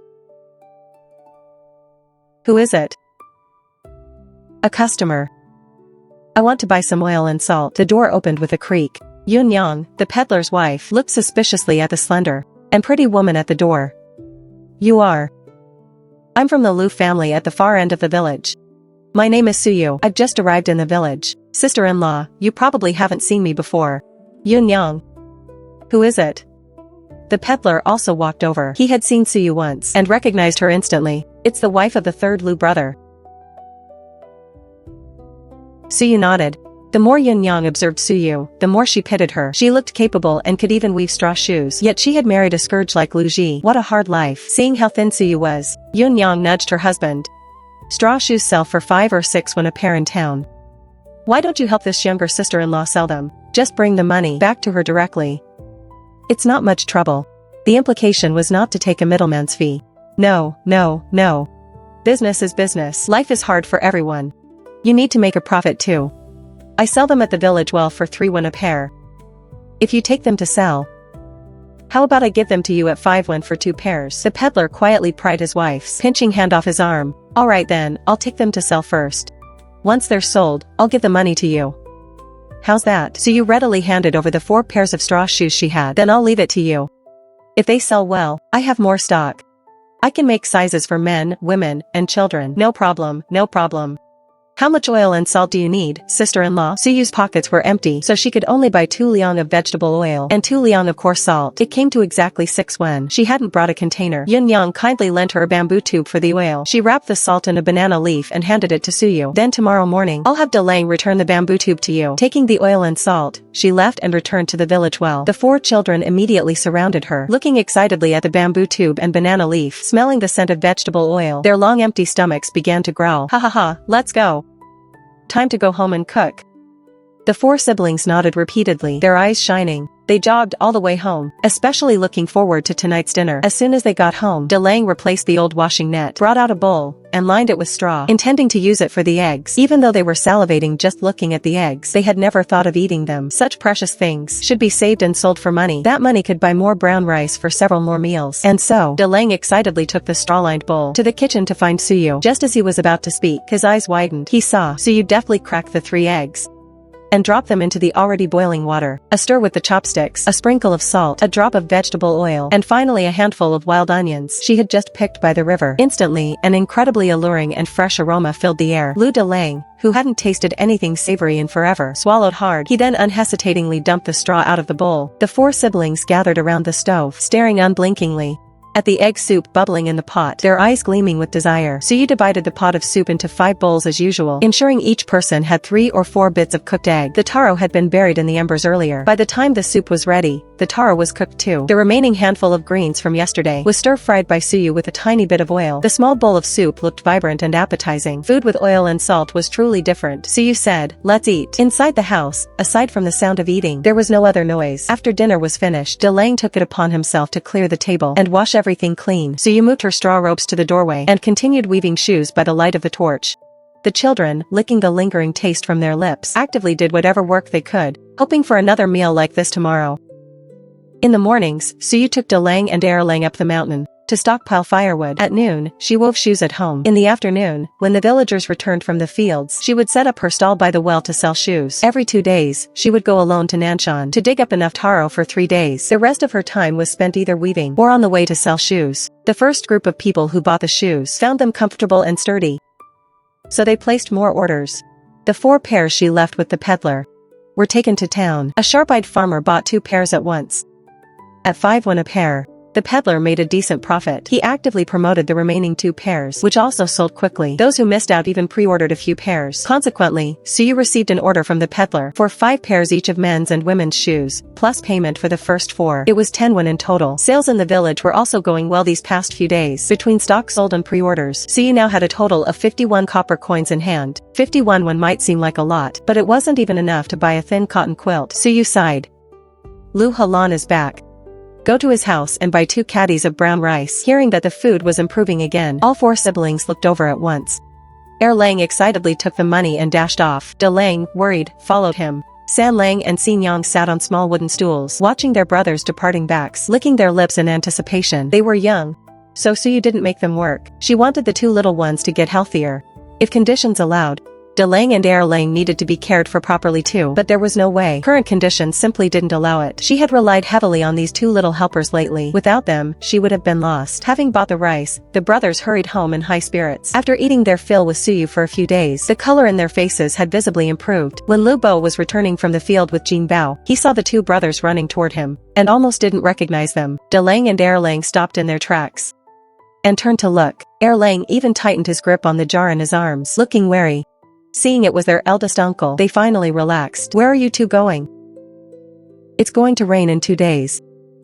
[SPEAKER 1] Who is it? A customer. I want to buy some oil and salt. The door opened with a creak. Yun Yang, the peddler's wife, looked suspiciously at the slender and pretty woman at the door. You are? I'm from the Lu family at the far end of the village. My name is Suyu. I've just arrived in the village. Sister-in-law, you probably haven't seen me before. Yun Yang. Who is it? The peddler also walked over. He had seen Suyu once and recognized her instantly. It's the wife of the 3rd Lu brother. Suyu nodded. The more Yun Yang observed Suyu, the more she pitied her. She looked capable and could even weave straw shoes, yet she had married a scourge like Lu Ji. What a hard life. Seeing how thin Suyu was, Yun Yang nudged her husband. Straw shoes sell for 5 or 6 when a pair in town. Why don't you help this younger sister-in-law sell them? Just bring the money back to her directly. It's not much trouble. The implication was not to take a middleman's fee. No, no, no. Business is business. Life is hard for everyone. You need to make a profit too. I sell them at the village well for 3 won a pair. If you take them to sell, how about I give them to you at 5 won for 2 pairs? The peddler quietly pried his wife's pinching hand off his arm. Alright then, I'll take them to sell first. Once they're sold, I'll give the money to you. How's that? So you readily handed over the 4 pairs of straw shoes she had. Then I'll leave it to you. If they sell well, I have more stock. I can make sizes for men, women, and children. No problem, no problem. How much oil and salt do you need, sister-in-law? Suyu's pockets were empty, so she could only buy 2 liang of vegetable oil and 2 liang of coarse salt. It came to exactly 6 won. She hadn't brought a container. Yun Yang kindly lent her a bamboo tube for the oil. She wrapped the salt in a banana leaf and handed it to Suyu. Then tomorrow morning, I'll have Delang return the bamboo tube to you. Taking the oil and salt, she left and returned to the village well. The 4 children immediately surrounded her, looking excitedly at the bamboo tube and banana leaf. Smelling the scent of vegetable oil, their long empty stomachs began to growl. Ha ha ha, let's go. Time to go home and cook. The 4 siblings nodded repeatedly, their eyes shining. They jogged all the way home, especially looking forward to tonight's dinner. As soon as they got home, Delang replaced the old washing net, brought out a bowl, and lined it with straw, intending to use it for the eggs. Even though they were salivating just looking at the eggs, they had never thought of eating them. Such precious things should be saved and sold for money. That money could buy more brown rice for several more meals. And so, Delang excitedly took the straw-lined bowl to the kitchen to find Suyu. Just as he was about to speak, his eyes widened. He saw Suyu deftly crack the 3 eggs and drop them into the already boiling water. A stir with the chopsticks, a sprinkle of salt, a drop of vegetable oil, and finally a handful of wild onions she had just picked by the river. Instantly, an incredibly alluring and fresh aroma filled the air. Lu Delang, who hadn't tasted anything savory in forever, swallowed hard. He then unhesitatingly dumped the straw out of the bowl. The 4 siblings gathered around the stove, staring unblinkingly at the egg soup bubbling in the pot, their eyes gleaming with desire. Suyu divided the pot of soup into 5 bowls as usual, ensuring each person had 3 or 4 bits of cooked egg. The taro had been buried in the embers earlier. By the time the soup was ready, the taro was cooked too. The remaining handful of greens from yesterday was stir-fried by Suyu with a tiny bit of oil. The small bowl of soup looked vibrant and appetizing. Food with oil and salt was truly different. Suyu said, "Let's eat." Inside the house, aside from the sound of eating, there was no other noise. After dinner was finished, Delang took it upon himself to clear the table and wash everything clean. Suyu moved her straw ropes to the doorway and continued weaving shoes by the light of the torch. The children, licking the lingering taste from their lips, actively did whatever work they could, hoping for another meal like this tomorrow. In the mornings, Suyu took Delang and Erlang up the mountain to stockpile firewood. At noon, she wove shoes at home. In the afternoon, when the villagers returned from the fields, she would set up her stall by the well to sell shoes. Every 2 days, she would go alone to Nanshan to dig up enough taro for 3 days. The rest of her time was spent either weaving or on the way to sell shoes. The first group of people who bought the shoes found them comfortable and sturdy, so they placed more orders. The 4 pairs she left with the peddler were taken to town. A sharp-eyed farmer bought 2 pairs at once, at 5 won a pair. The peddler made a decent profit. He actively promoted the remaining 2 pairs, which also sold quickly. Those who missed out even pre-ordered a few pairs. Consequently, Suyu received an order from the peddler for 5 pairs each of men's and women's shoes, plus payment for the first 4. It was 10 won in total. Sales in the village were also going well these past few days. Between stock sold and pre-orders, Suyu now had a total of 51 copper coins in hand. 51 won might seem like a lot, but it wasn't even enough to buy a thin cotton quilt. Suyu sighed. Lu Halan is back. Go to his house and buy 2 caddies of brown rice. Hearing that the food was improving again, all 4 siblings looked over at once. Lang excitedly took the money and dashed off. Lang, worried, followed him. San Lang and Xin Yang sat on small wooden stools, watching their brothers' departing backs, licking their lips in anticipation. They were young, so Suyu didn't make them work. She wanted the 2 little ones to get healthier, if conditions allowed. Delang and Erlang needed to be cared for properly too, but there was no way. Current conditions simply didn't allow it. She had relied heavily on these 2 little helpers lately. Without them, she would have been lost. Having bought the rice, the brothers hurried home in high spirits. After eating their fill with Suyu for a few days, the color in their faces had visibly improved. When Lu Bo was returning from the field with Jin Bao, he saw the 2 brothers running toward him, and almost didn't recognize them. Delang and Erlang stopped in their tracks and turned to look. Erlang even tightened his grip on the jar in his arms, looking wary. Seeing it was their eldest uncle, they finally relaxed. Where are you 2 going? It's going to rain in 2 days.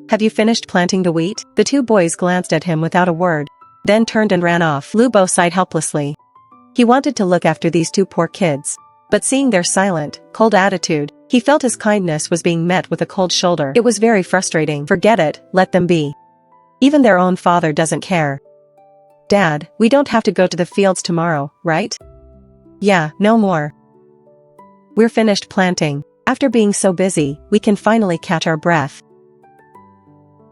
[SPEAKER 1] Have you finished planting the wheat? The 2 boys glanced at him without a word, then turned and ran off. Lu Bo sighed helplessly. He wanted to look after these 2 poor kids, but seeing their silent, cold attitude, he felt his kindness was being met with a cold shoulder. It was very frustrating. Forget it, let them be. Even their own father doesn't care. Dad, we don't have to go to the fields tomorrow, right? Yeah, no more. We're finished planting. After being so busy, we can finally catch our breath.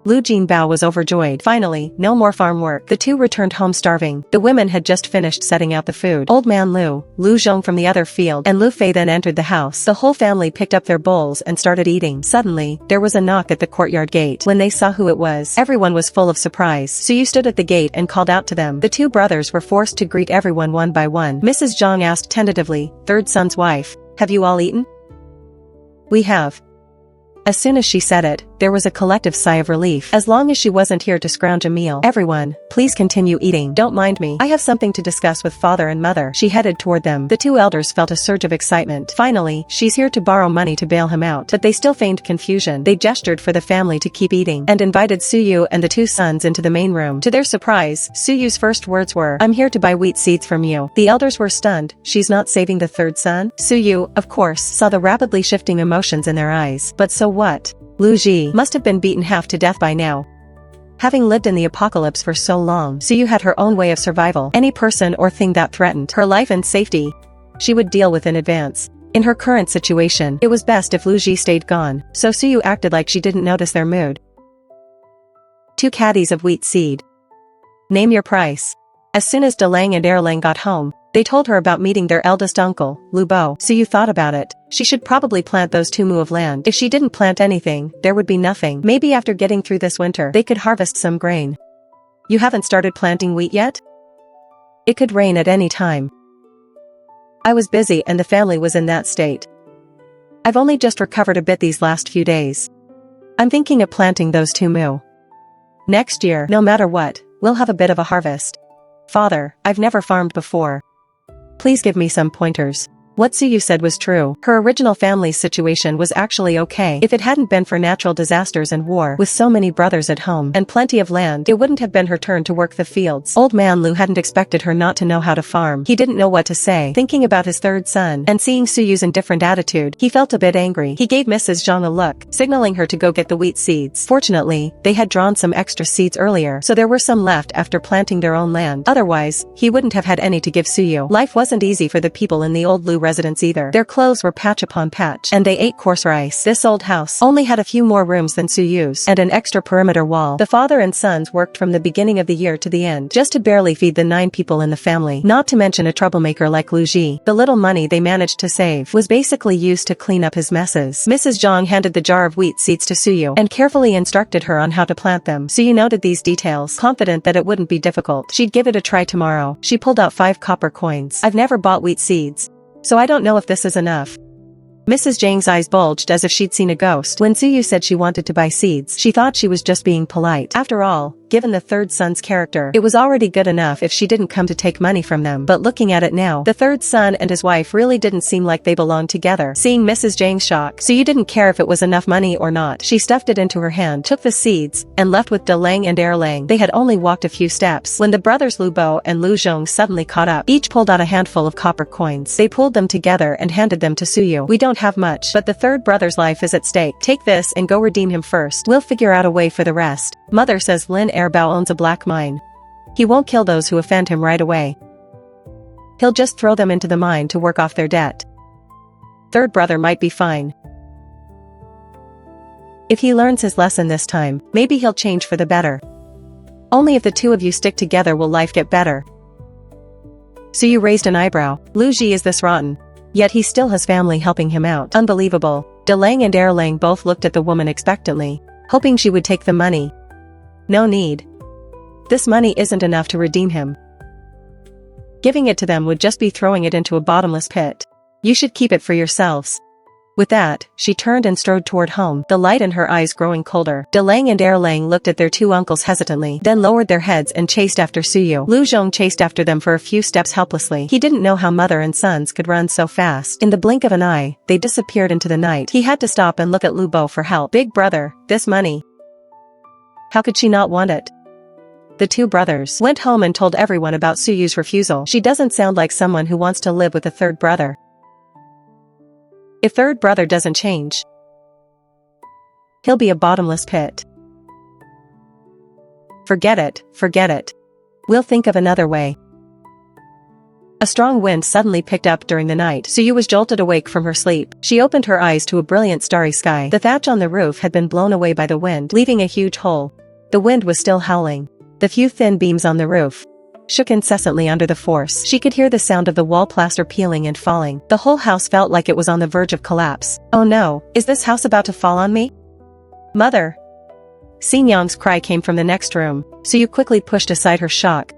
[SPEAKER 1] Lu Jinbao was overjoyed. Finally, no more farm work. The two returned home starving. The women had just finished setting out the food. Old man Lu Zhong from the other field, and Lu Fei then entered the house. The whole family picked up their bowls and started eating. Suddenly, there was a knock at the courtyard gate. When they saw who it was, everyone was full of surprise. Suyu stood at the gate and called out to them. The two brothers were forced to greet everyone one by one. Mrs. Zhang asked tentatively, "Third son's wife, have you all eaten?" "We have." As soon as she said it, there was a collective sigh of relief. As long as she wasn't here to scrounge a meal. "Everyone, please continue eating. Don't mind me. I have something to discuss with father and mother." She headed toward them. The two elders felt a surge of excitement. Finally, she's here to borrow money to bail him out. But they still feigned confusion. They gestured for the family to keep eating and invited Suyu and the two sons into the main room. To their surprise, Suyu's first words were, "I'm here to buy wheat seeds from you." The elders were stunned. She's not saving the third son? Suyu, of course, saw the rapidly shifting emotions in their eyes. But so what? Lu Ji must have been beaten half to death by now. Having lived in the apocalypse for so long, Suyu had her own way of survival. Any person or thing that threatened her life and safety, she would deal with in advance. In her current situation, it was best if Lu Ji stayed gone, so Suyu acted like she didn't notice their mood. 2 caddies of wheat seed. Name your price. As soon as Delang and Erlang got home, they told her about meeting their eldest uncle, Lu Bo. Suyu thought about it. She should probably plant those 2 mu of land. If she didn't plant anything, there would be nothing. Maybe after getting through this winter, they could harvest some grain. You haven't started planting wheat yet? It could rain at any time. I was busy and the family was in that state. I've only just recovered a bit these last few days. I'm thinking of planting those 2 mu. Next year, no matter what, we'll have a bit of a harvest. Father, I've never farmed before. Please give me some pointers. What Suyu said was true. Her original family's situation was actually okay. If it hadn't been for natural disasters and war, with so many brothers at home and plenty of land, it wouldn't have been her turn to work the fields. Old man Lu hadn't expected her not to know how to farm. He didn't know what to say. Thinking about his third son, and seeing Suyu's indifferent attitude, he felt a bit angry. He gave Mrs. Zhang a look, signaling her to go get the wheat seeds. Fortunately, they had drawn some extra seeds earlier, so there were some left after planting their own land. Otherwise, he wouldn't have had any to give Suyu. Life wasn't easy for the people in the old Lu residence either. Their clothes were patch upon patch, and they ate coarse rice. This old house only had a few more rooms than Suyu's, and an extra perimeter wall. The father and sons worked from the beginning of the year to the end, just to barely feed the 9 people in the family, not to mention a troublemaker like Lu Ji. The little money they managed to save was basically used to clean up his messes. Mrs. Zhang handed the jar of wheat seeds to Suyu, and carefully instructed her on how to plant them. Suyu noted these details, confident that it wouldn't be difficult. She'd give it a try tomorrow. She pulled out 5 copper coins. I've never bought wheat seeds, so I don't know if this is enough. Mrs. Zhang's eyes bulged as if she'd seen a ghost. When Suyu said she wanted to buy seeds, she thought she was just being polite. After all, given the third son's character, it was already good enough if she didn't come to take money from them. But looking at it now, the third son and his wife really didn't seem like they belonged together. Seeing Mrs. Zhang's shock, Suyu didn't care if it was enough money or not. She stuffed it into her hand, took the seeds, and left with Delang and Erlang. They had only walked a few steps when the brothers Lu Bo and Lu Zhong suddenly caught up. Each pulled out a handful of copper coins. They pulled them together and handed them to Suyu. We don't have much, but the third brother's life is at stake. Take this and go redeem him first. We'll figure out a way for the rest. Mother says Lin Airbao owns a black mine. He won't kill those who offend him right away. He'll just throw them into the mine to work off their debt. Third brother might be fine. If he learns his lesson this time, maybe he'll change for the better. Only if the 2 of you stick together will life get better. Suyu raised an eyebrow. Lu Ji is this rotten. Yet he still has family helping him out. Unbelievable. Delang and Erlang both looked at the woman expectantly, hoping she would take the money. No need. This money isn't enough to redeem him. Giving it to them would just be throwing it into a bottomless pit. You should keep it for yourselves. With that, she turned and strode toward home, the light in her eyes growing colder. Delang and Erlang looked at their 2 uncles hesitantly, then lowered their heads and chased after Suyu. Lu Zhong chased after them for a few steps helplessly. He didn't know how mother and sons could run so fast. In the blink of an eye, they disappeared into the night. He had to stop and look at Lu Bo for help. Big brother, this money. How could she not want it? The 2 brothers went home and told everyone about Suyu's refusal. She doesn't sound like someone who wants to live with a third brother. If third brother doesn't change, he'll be a bottomless pit. Forget it, forget it. We'll think of another way. A strong wind suddenly picked up during the night. Suyu was jolted awake from her sleep. She opened her eyes to a brilliant starry sky. The thatch on the roof had been blown away by the wind, leaving a huge hole. The wind was still howling. The few thin beams on the roof shook incessantly under the force. She could hear the sound of the wall plaster peeling and falling. The whole house felt like it was on the verge of collapse. "Oh no, is this house about to fall on me? Mother!" Xin Yang's cry came from the next room, so you quickly pushed aside her shock,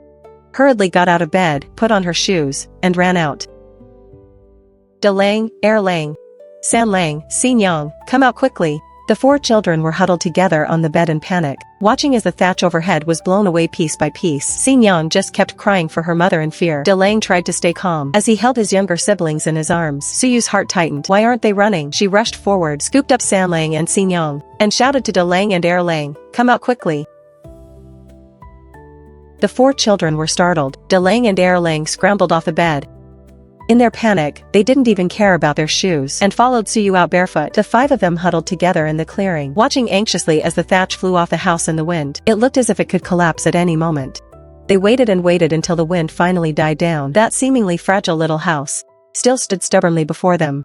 [SPEAKER 1] hurriedly got out of bed, put on her shoes, and ran out. De Lang, Er Lang, San Lang, Xin Yang, come out quickly. The 4 children were huddled together on the bed in panic, watching as the thatch overhead was blown away piece by piece. Xin Yang just kept crying for her mother in fear. De Lang tried to stay calm as he held his younger siblings in his arms. Suyu's heart tightened. Why aren't they running? She rushed forward, scooped up San Lang and Xin Yang, and shouted to De Lang and Er Lang, come out quickly. The 4 children were startled. De Lang and Er Lang scrambled off the bed. In their panic, they didn't even care about their shoes and followed Suyu out barefoot. The 5 of them huddled together in the clearing, watching anxiously as the thatch flew off the house in the wind. It looked as if it could collapse at any moment. They waited and waited until the wind finally died down. That seemingly fragile little house still stood stubbornly before them.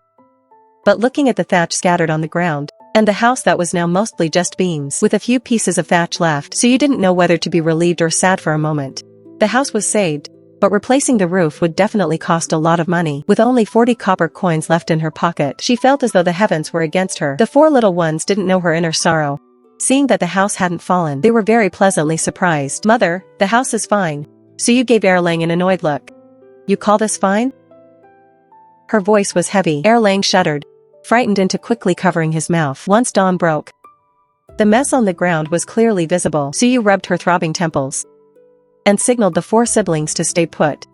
[SPEAKER 1] But looking at the thatch scattered on the ground, and the house that was now mostly just beams with a few pieces of thatch left, Suyu didn't know whether to be relieved or sad for a moment. The house was saved, but replacing the roof would definitely cost a lot of money. With only 40 copper coins left in her pocket, she felt as though the heavens were against her. The 4 little ones didn't know her inner sorrow. Seeing that the house hadn't fallen, they were very pleasantly surprised. Mother, the house is fine. Suyu gave Erlang an annoyed look. You call this fine? Her voice was heavy. Erlang shuddered, frightened into quickly covering his mouth. Once dawn broke, the mess on the ground was clearly visible. Suyu rubbed her throbbing temples and signaled the 4 siblings to stay put.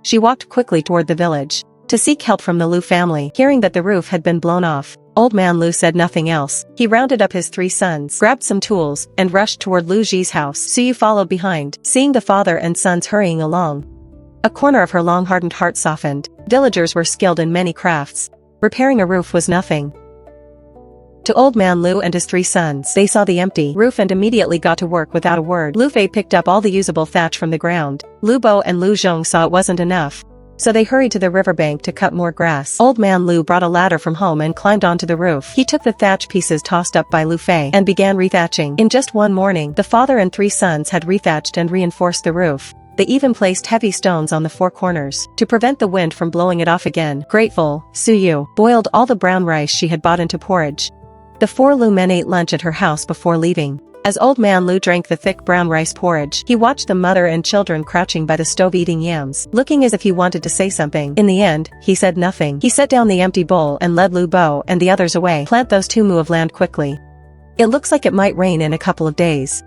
[SPEAKER 1] She walked quickly toward the village to seek help from the Lu family. Hearing that the roof had been blown off, Old Man Lu said nothing else. He rounded up his 3 sons, grabbed some tools, and rushed toward Lu Ji's house. Suyu followed behind, seeing the father and sons hurrying along. A corner of her long-hardened heart softened. Villagers were skilled in many crafts. Repairing a roof was nothing to Old Man Lu and his 3 sons. They saw the empty roof and immediately got to work without a word. Lu Fei picked up all the usable thatch from the ground. Lu Bo and Lu Zhong saw it wasn't enough, so they hurried to the riverbank to cut more grass. Old Man Lu brought a ladder from home and climbed onto the roof. He took the thatch pieces tossed up by Lu Fei and began rethatching. In just one morning, the father and 3 sons had rethatched and reinforced the roof. They even placed heavy stones on the 4 corners to prevent the wind from blowing it off again. Grateful, Suyu boiled all the brown rice she had bought into porridge. The 4 Lu men ate lunch at her house before leaving. As Old Man Lu drank the thick brown rice porridge, he watched the mother and children crouching by the stove eating yams, looking as if he wanted to say something. In the end, he said nothing. He set down the empty bowl and led Lu Bo and the others away. Plant those 2 mu of land quickly. It looks like it might rain in a couple of days.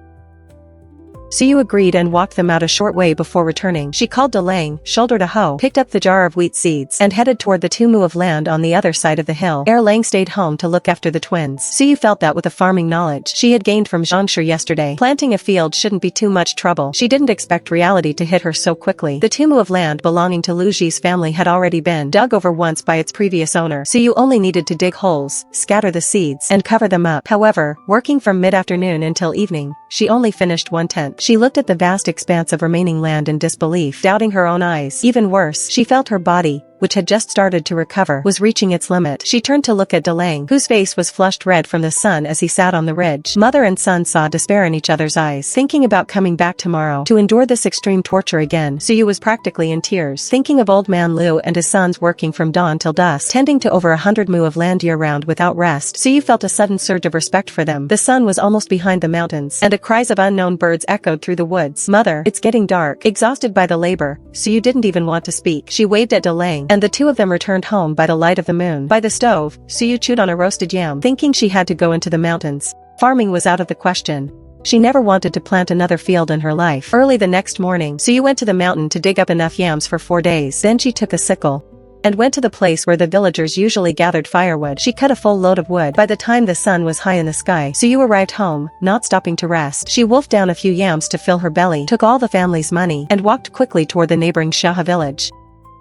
[SPEAKER 1] Suyu agreed and walked them out a short way before returning. She called De Lang, shouldered a hoe, picked up the jar of wheat seeds, and headed toward the 2 mu of land on the other side of the hill. Er Lang stayed home to look after the twins. Suyu felt that with the farming knowledge she had gained from Zhangshi yesterday, planting a field shouldn't be too much trouble. She didn't expect reality to hit her so quickly. The 2 mu of land belonging to Lu Ji's family had already been dug over once by its previous owner. Suyu only needed to dig holes, scatter the seeds, and cover them up. However, working from mid-afternoon until evening, she only finished 1/10. She looked at the vast expanse of remaining land in disbelief, doubting her own eyes. Even worse, she felt her body, which had just started to recover, was reaching its limit. She turned to look at De Lang, whose face was flushed red from the sun as he sat on the ridge. Mother and son saw despair in each other's eyes, thinking about coming back tomorrow to endure this extreme torture again. Suyu was practically in tears, thinking of Old Man Lu and his sons working from dawn till dusk, tending to over 100 mu of land year-round without rest. Suyu felt a sudden surge of respect for them. The sun was almost behind the mountains, and the cries of unknown birds echoed through the woods. Mother, it's getting dark. Exhausted by the labor, Suyu didn't even want to speak. She waved at De Lang, and the 2 of them returned home by the light of the moon. By the stove, Suyu chewed on a roasted yam, thinking she had to go into the mountains. Farming was out of the question. She never wanted to plant another field in her life. Early the next morning, Suyu went to the mountain to dig up enough yams for 4 days. Then she took a sickle and went to the place where the villagers usually gathered firewood. She cut a full load of wood. By the time the sun was high in the sky, Suyu arrived home, not stopping to rest. She wolfed down a few yams to fill her belly, took all the family's money, and walked quickly toward the neighboring Shaha village.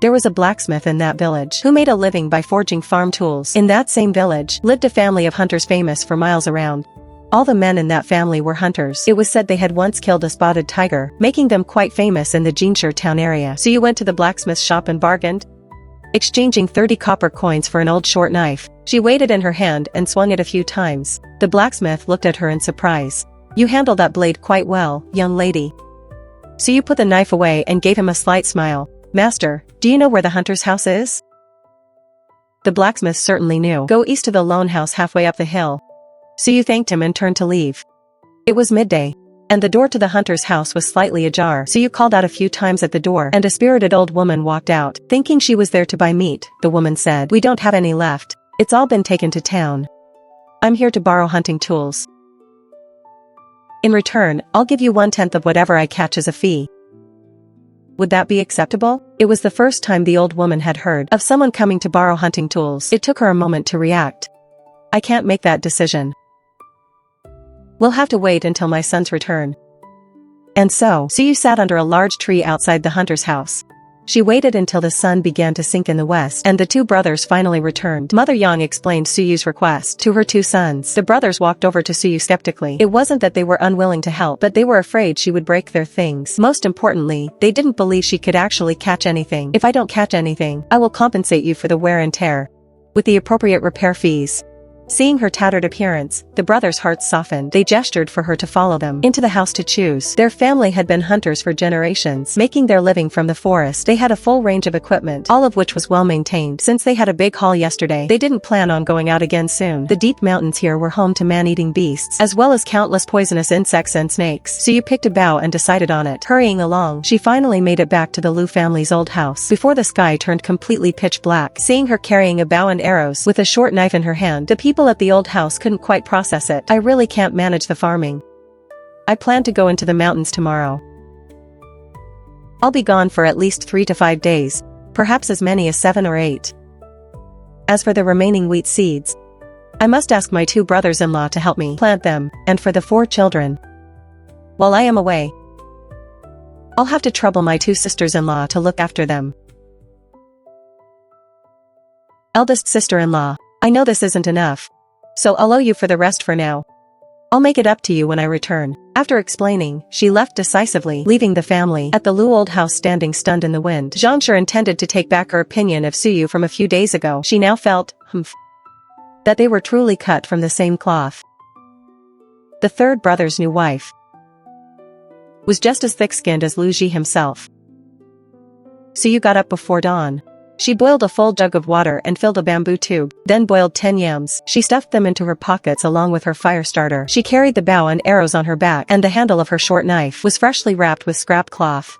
[SPEAKER 1] There was a blacksmith in that village who made a living by forging farm tools. In that same village lived a family of hunters famous for miles around. All the men in that family were hunters. It was said they had once killed a spotted tiger, making them quite famous in the Jinshire town area. So you went to the blacksmith shop and bargained? Exchanging 30 copper coins for an old short knife. She weighed it in her hand and swung it a few times. The blacksmith looked at her in surprise. You handle that blade quite well, young lady. So you put the knife away and gave him a slight smile. Master, do you know where the hunter's house is? The blacksmith certainly knew. Go east to the lone house halfway up the hill. So you thanked him and turned to leave. It was midday, and the door to the hunter's house was slightly ajar. So you called out a few times at the door, and a spirited old woman walked out. Thinking she was there to buy meat, the woman said, "We don't have any left. It's all been taken to town. I'm here to borrow hunting tools. In return, I'll give you 1/10 of whatever I catch as a fee." Would that be acceptable? It was the first time the old woman had heard of someone coming to borrow hunting tools. It took her a moment to react. I can't make that decision. We'll have to wait until my son's return. And so you sat under a large tree outside the hunter's house. She waited until the sun began to sink in the west and the two brothers finally returned. Mother Yang explained Suyu's request to her two sons. The brothers walked over to Suyu skeptically. It wasn't that they were unwilling to help, but they were afraid she would break their things. Most importantly, they didn't believe she could actually catch anything. If I don't catch anything, I will compensate you for the wear and tear, with the appropriate repair fees. Seeing her tattered appearance, the brothers' hearts softened. They gestured for her to follow them into the house to choose. Their family had been hunters for generations, making their living from the forest. They had a full range of equipment, all of which was well maintained. Since they had a big haul yesterday, they didn't plan on going out again soon. The deep mountains here were home to man-eating beasts, as well as countless poisonous insects and snakes. So you picked a bough and decided on it. Hurrying along, she finally made it back to the Liu family's old house before the sky turned completely pitch black. Seeing her carrying a bow and arrows with a short knife in her hand, the people at the old house couldn't quite process it. I really can't manage the farming. I plan to go into the mountains tomorrow. I'll be gone for at least 3 to 5 days, perhaps as many as 7 or 8. As for the remaining wheat seeds, I must ask my 2 brothers-in-law to help me plant them, and for the 4 children, while I am away, I'll have to trouble my 2 sisters-in-law to look after them. Eldest sister-in-law, I know this isn't enough, so I'll owe you for the rest for now. I'll make it up to you when I return. After explaining, she left decisively, leaving the family at the Liu old house standing stunned in the wind. Zhangshi intended to take back her opinion of Suyu from a few days ago. She now felt, that they were truly cut from the same cloth. The third brother's new wife was just as thick-skinned as Liu Ji himself. Suyu got up before dawn. She boiled a full jug of water and filled a bamboo tube, then boiled 10 yams. She stuffed them into her pockets along with her fire starter. She carried the bow and arrows on her back, and the handle of her short knife was freshly wrapped with scrap cloth.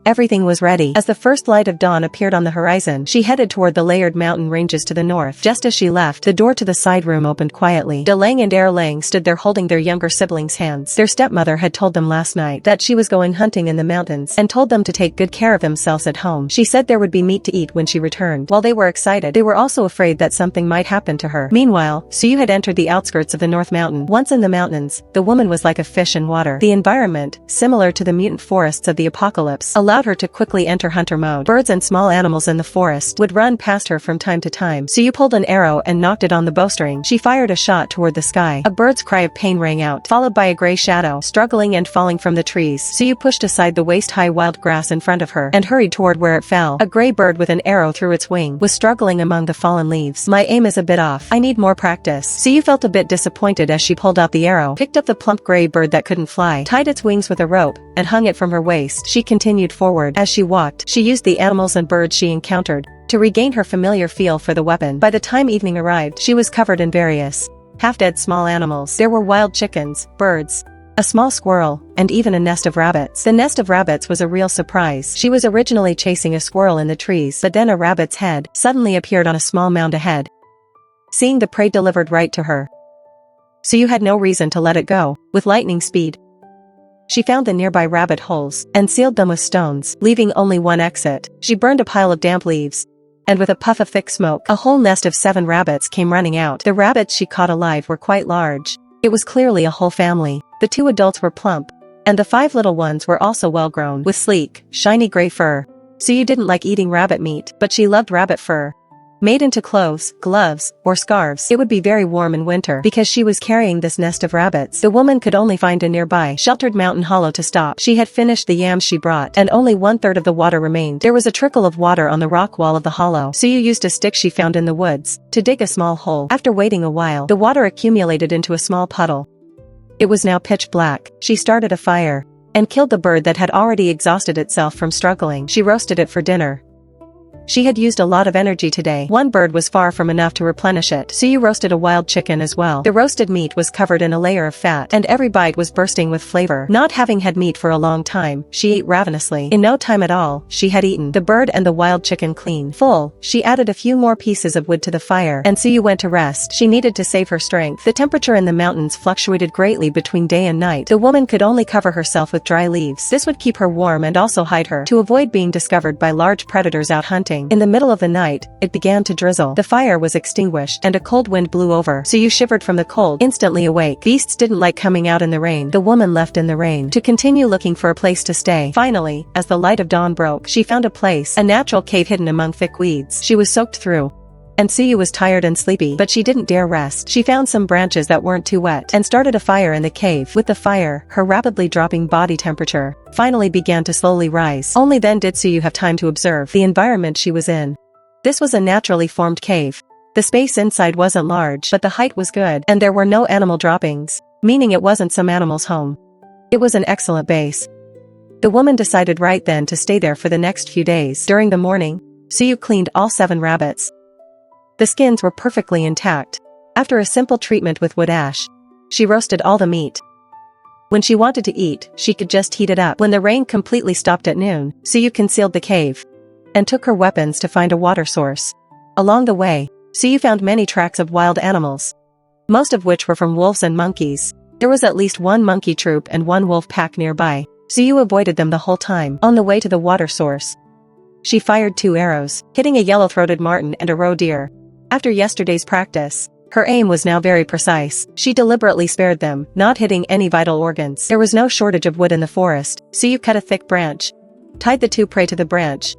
[SPEAKER 1] Everything was ready. As the first light of dawn appeared on the horizon, she headed toward the layered mountain ranges to the north. Just as she left, the door to the side room opened quietly. De Lang and Er Lang stood there holding their younger siblings' hands. Their stepmother had told them last night that she was going hunting in the mountains and told them to take good care of themselves at home. She said there would be meat to eat when she returned. While they were excited, they were also afraid that something might happen to her. Meanwhile, Suyu had entered the outskirts of the North Mountain. Once in the mountains, the woman was like a fish in water. The environment, similar to the mutant forests of the apocalypse, allowed her to quickly enter hunter mode. Birds and small animals in the forest would run past her from time to time. Suyu pulled an arrow and knocked it on the bowstring. She fired a shot toward the sky. A bird's cry of pain rang out, followed by a gray shadow, struggling and falling from the trees. Suyu pushed aside the waist-high wild grass in front of her and hurried toward where it fell. A gray bird with an arrow through its wing was struggling among the fallen leaves. My aim is a bit off. I need more practice. Suyu felt a bit disappointed as she pulled out the arrow, picked up the plump gray bird that couldn't fly, tied its wings with a rope, and hung it from her waist. She continued forward. As she walked, she used the animals and birds she encountered to regain her familiar feel for the weapon. By the time evening arrived, she was covered in various half-dead small animals. There were wild chickens, birds, a small squirrel, and even a nest of rabbits. The nest of rabbits was a real surprise. She was originally chasing a squirrel in the trees, but then a rabbit's head suddenly appeared on a small mound ahead. Seeing the prey delivered right to her, Suyu had no reason to let it go. With lightning speed, she found the nearby rabbit holes and sealed them with stones, leaving only one exit. She burned a pile of damp leaves, and with a puff of thick smoke, a whole nest of 7 rabbits came running out. The rabbits she caught alive were quite large. It was clearly a whole family. The 2 adults were plump, and the 5 little ones were also well-grown, with sleek, shiny gray fur. Suyu didn't like eating rabbit meat, but she loved rabbit fur. made into clothes, gloves, or scarves. It would be very warm in winter because she was carrying this nest of rabbits. The woman could only find a nearby sheltered mountain hollow to stop. She had finished the yams she brought, and only 1/3 of the water remained. There was a trickle of water on the rock wall of the hollow. Suyu used a stick she found in the woods to dig a small hole. After waiting a while, the water accumulated into a small puddle. It was now pitch black. She started a fire and killed the bird that had already exhausted itself from struggling. She roasted it for dinner. She had used a lot of energy today. One bird was far from enough to replenish it. Suyu roasted a wild chicken as well. The roasted meat was covered in a layer of fat, and every bite was bursting with flavor. Not having had meat for a long time, she ate ravenously. In no time at all, she had eaten the bird and the wild chicken clean. Full, she added a few more pieces of wood to the fire, and Suyu went to rest. She needed to save her strength. The temperature in the mountains fluctuated greatly between day and night. The woman could only cover herself with dry leaves. This would keep her warm and also hide her to avoid being discovered by large predators out hunting. In the middle of the night, it began to drizzle. The fire was extinguished, and a cold wind blew over. Suyu shivered from the cold, instantly awake. Beasts didn't like coming out in the rain. The woman left in the rain to continue looking for a place to stay. Finally, as the light of dawn broke, she found a place, a natural cave hidden among thick weeds. She was soaked through, and Suyu was tired and sleepy, but she didn't dare rest. She found some branches that weren't too wet and started a fire in the cave. With the fire, her rapidly dropping body temperature finally began to slowly rise. Only then did Suyu have time to observe the environment she was in. This was a naturally formed cave. The space inside wasn't large, but the height was good, and there were no animal droppings, meaning it wasn't some animal's home. It was an excellent base. The woman decided right then to stay there for the next few days. During the morning, Suyu cleaned all 7 rabbits. The skins were perfectly intact. After a simple treatment with wood ash, she roasted all the meat. When she wanted to eat, she could just heat it up. When the rain completely stopped at noon, Suyu concealed the cave and took her weapons to find a water source. Along the way, Suyu found many tracks of wild animals, most of which were from wolves and monkeys. There was at least 1 monkey troop and 1 wolf pack nearby. Suyu avoided them the whole time. On the way to the water source, she fired 2 arrows, hitting a yellow-throated marten and a roe deer. After yesterday's practice, her aim was now very precise. She deliberately spared them, not hitting any vital organs. There was no shortage of wood in the forest. Suyu cut a thick branch, tied the 2 prey to the branch,